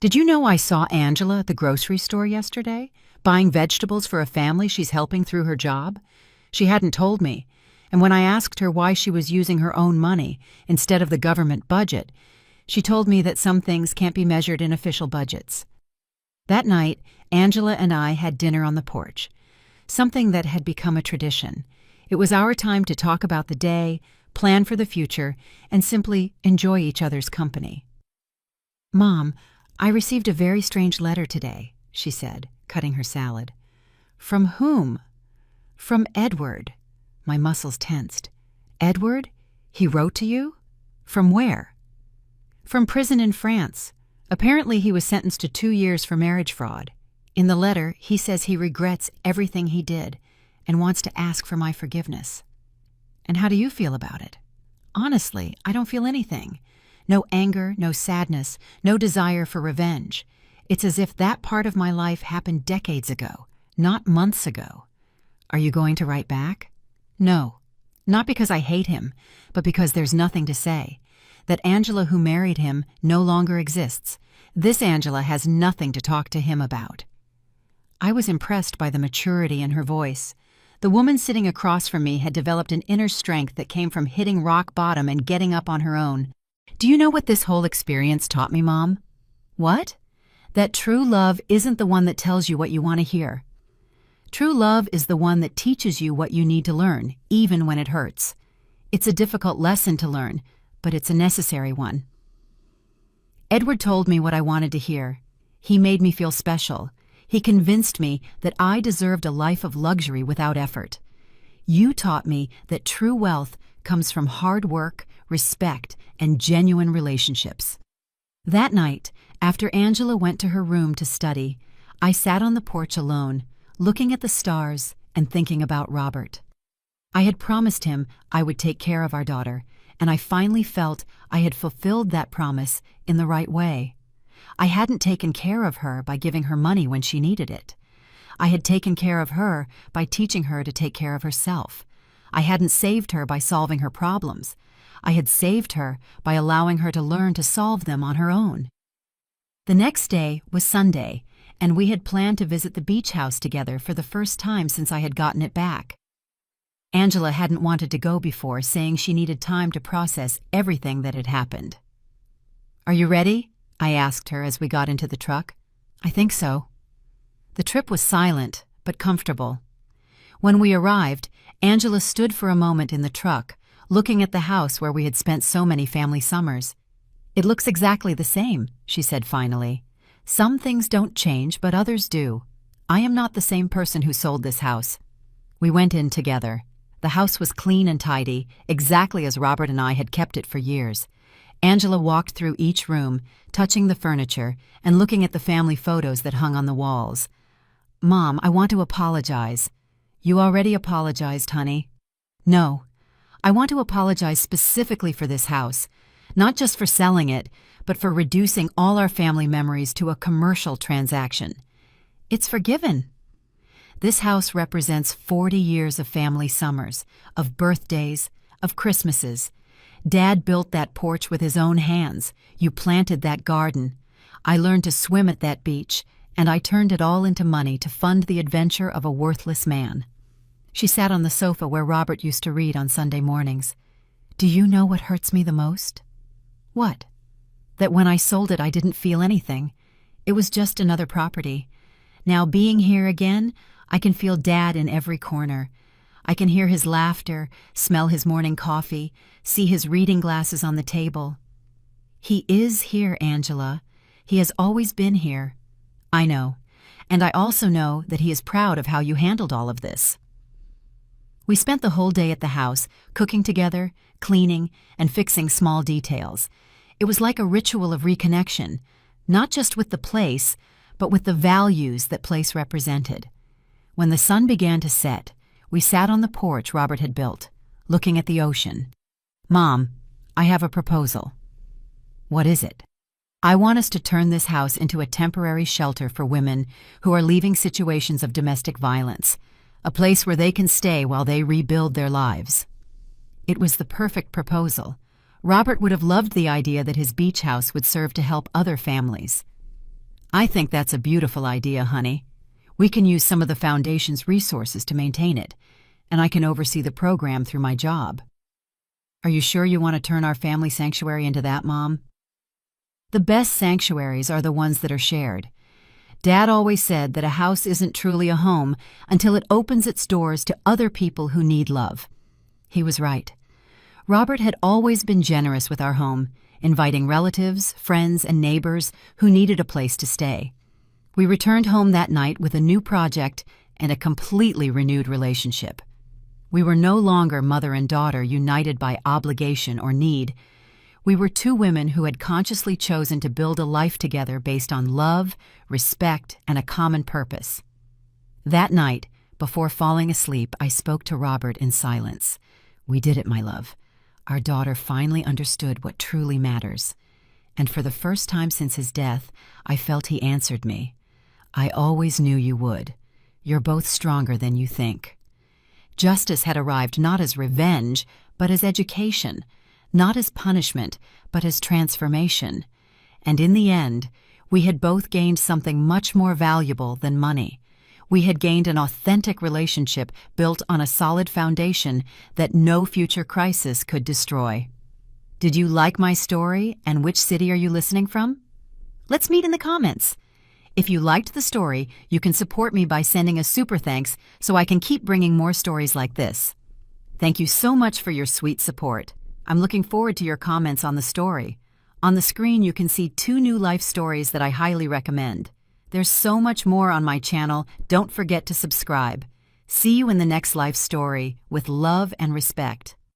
Did you know I saw Angela at the grocery store yesterday, buying vegetables for a family she's helping through her job? She hadn't told me, and when I asked her why she was using her own money instead of the government budget, she told me that some things can't be measured in official budgets. That night, Angela and I had dinner on the porch, something that had become a tradition. It was our time to talk about the day, plan for the future, and simply enjoy each other's company. Mom, I received a very strange letter today, she said, cutting her salad. From whom? From Edward. My muscles tensed. Edward? He wrote to you? From where? From prison in France. Apparently he was sentenced to 2 years for marriage fraud. In the letter, he says he regrets everything he did and wants to ask for my forgiveness. And how do you feel about it? Honestly, I don't feel anything. No anger, no sadness, no desire for revenge. It's as if that part of my life happened decades ago, not months ago. Are you going to write back? No. Not because I hate him, but because there's nothing to say. That Angela who married him no longer exists. This Angela has nothing to talk to him about. I was impressed by the maturity in her voice. The woman sitting across from me had developed an inner strength that came from hitting rock bottom and getting up on her own. Do you know what this whole experience taught me, Mom? What? That true love isn't the one that tells you what you want to hear. True love is the one that teaches you what you need to learn, even when it hurts. It's a difficult lesson to learn, but it's a necessary one. Edward told me what I wanted to hear. He made me feel special. He convinced me that I deserved a life of luxury without effort. You taught me that true wealth comes from hard work, respect, and genuine relationships. That night, after Angela went to her room to study, I sat on the porch alone, looking at the stars and thinking about Robert. I had promised him I would take care of our daughter, and I finally felt I had fulfilled that promise in the right way. I hadn't taken care of her by giving her money when she needed it. I had taken care of her by teaching her to take care of herself. I hadn't saved her by solving her problems. I had saved her by allowing her to learn to solve them on her own. The next day was Sunday, and we had planned to visit the beach house together for the first time since I had gotten it back. Angela hadn't wanted to go before, saying she needed time to process everything that had happened. "Are you ready?" I asked her as we got into the truck. "I think so." The trip was silent, but comfortable. When we arrived, Angela stood for a moment in the truck, looking at the house where we had spent so many family summers. "It looks exactly the same," she said finally. "Some things don't change, but others do. I am not the same person who sold this house." We went in together. The house was clean and tidy, exactly as Robert and I had kept it for years. Angela walked through each room, touching the furniture and looking at the family photos that hung on the walls. "Mom, I want to apologize." "You already apologized, honey." "No. I want to apologize specifically for this house, not just for selling it, but for reducing all our family memories to a commercial transaction. It's forgiven. This house represents 40 years of family summers, of birthdays, of Christmases. Dad built that porch with his own hands. You planted that garden. I learned to swim at that beach, and I turned it all into money to fund the adventure of a worthless man." She sat on the sofa where Robert used to read on Sunday mornings. "Do you know what hurts me the most?" "What?" "That when I sold it, I didn't feel anything. It was just another property. Now, being here again, I can feel Dad in every corner. I can hear his laughter, smell his morning coffee, see his reading glasses on the table. He is here, Angela. He has always been here. I know, and I also know that he is proud of how you handled all of this." We spent the whole day at the house, cooking together, cleaning, and fixing small details. It was like a ritual of reconnection, not just with the place, but with the values that place represented. When the sun began to set, we sat on the porch Robert had built, looking at the ocean. "Mom, I have a proposal." "What is it?" "I want us to turn this house into a temporary shelter for women who are leaving situations of domestic violence, a place where they can stay while they rebuild their lives." It was the perfect proposal. Robert would have loved the idea that his beach house would serve to help other families. "I think that's a beautiful idea, honey. We can use some of the foundation's resources to maintain it, and I can oversee the program through my job." "Are you sure you want to turn our family sanctuary into that, Mom?" "The best sanctuaries are the ones that are shared. Dad always said that a house isn't truly a home until it opens its doors to other people who need love." He was right. Robert had always been generous with our home, inviting relatives, friends, and neighbors who needed a place to stay. We returned home that night with a new project and a completely renewed relationship. We were no longer mother and daughter united by obligation or need. We were two women who had consciously chosen to build a life together based on love, respect, and a common purpose. That night, before falling asleep, I spoke to Robert in silence. We did it, my love. Our daughter finally understood what truly matters. And for the first time since his death, I felt he answered me. I always knew you would. You're both stronger than you think. Justice had arrived not as revenge, but as education, not as punishment, but as transformation. And in the end, we had both gained something much more valuable than money. We had gained an authentic relationship built on a solid foundation that no future crisis could destroy. Did you like my story, and which city are you listening from? Let's meet in the comments. If you liked the story, you can support me by sending a super thanks so I can keep bringing more stories like this. Thank you so much for your sweet support. I'm looking forward to your comments on the story. On the screen, you can see 2 new life stories that I highly recommend. There's so much more on my channel. Don't forget to subscribe. See you in the next life story with love and respect.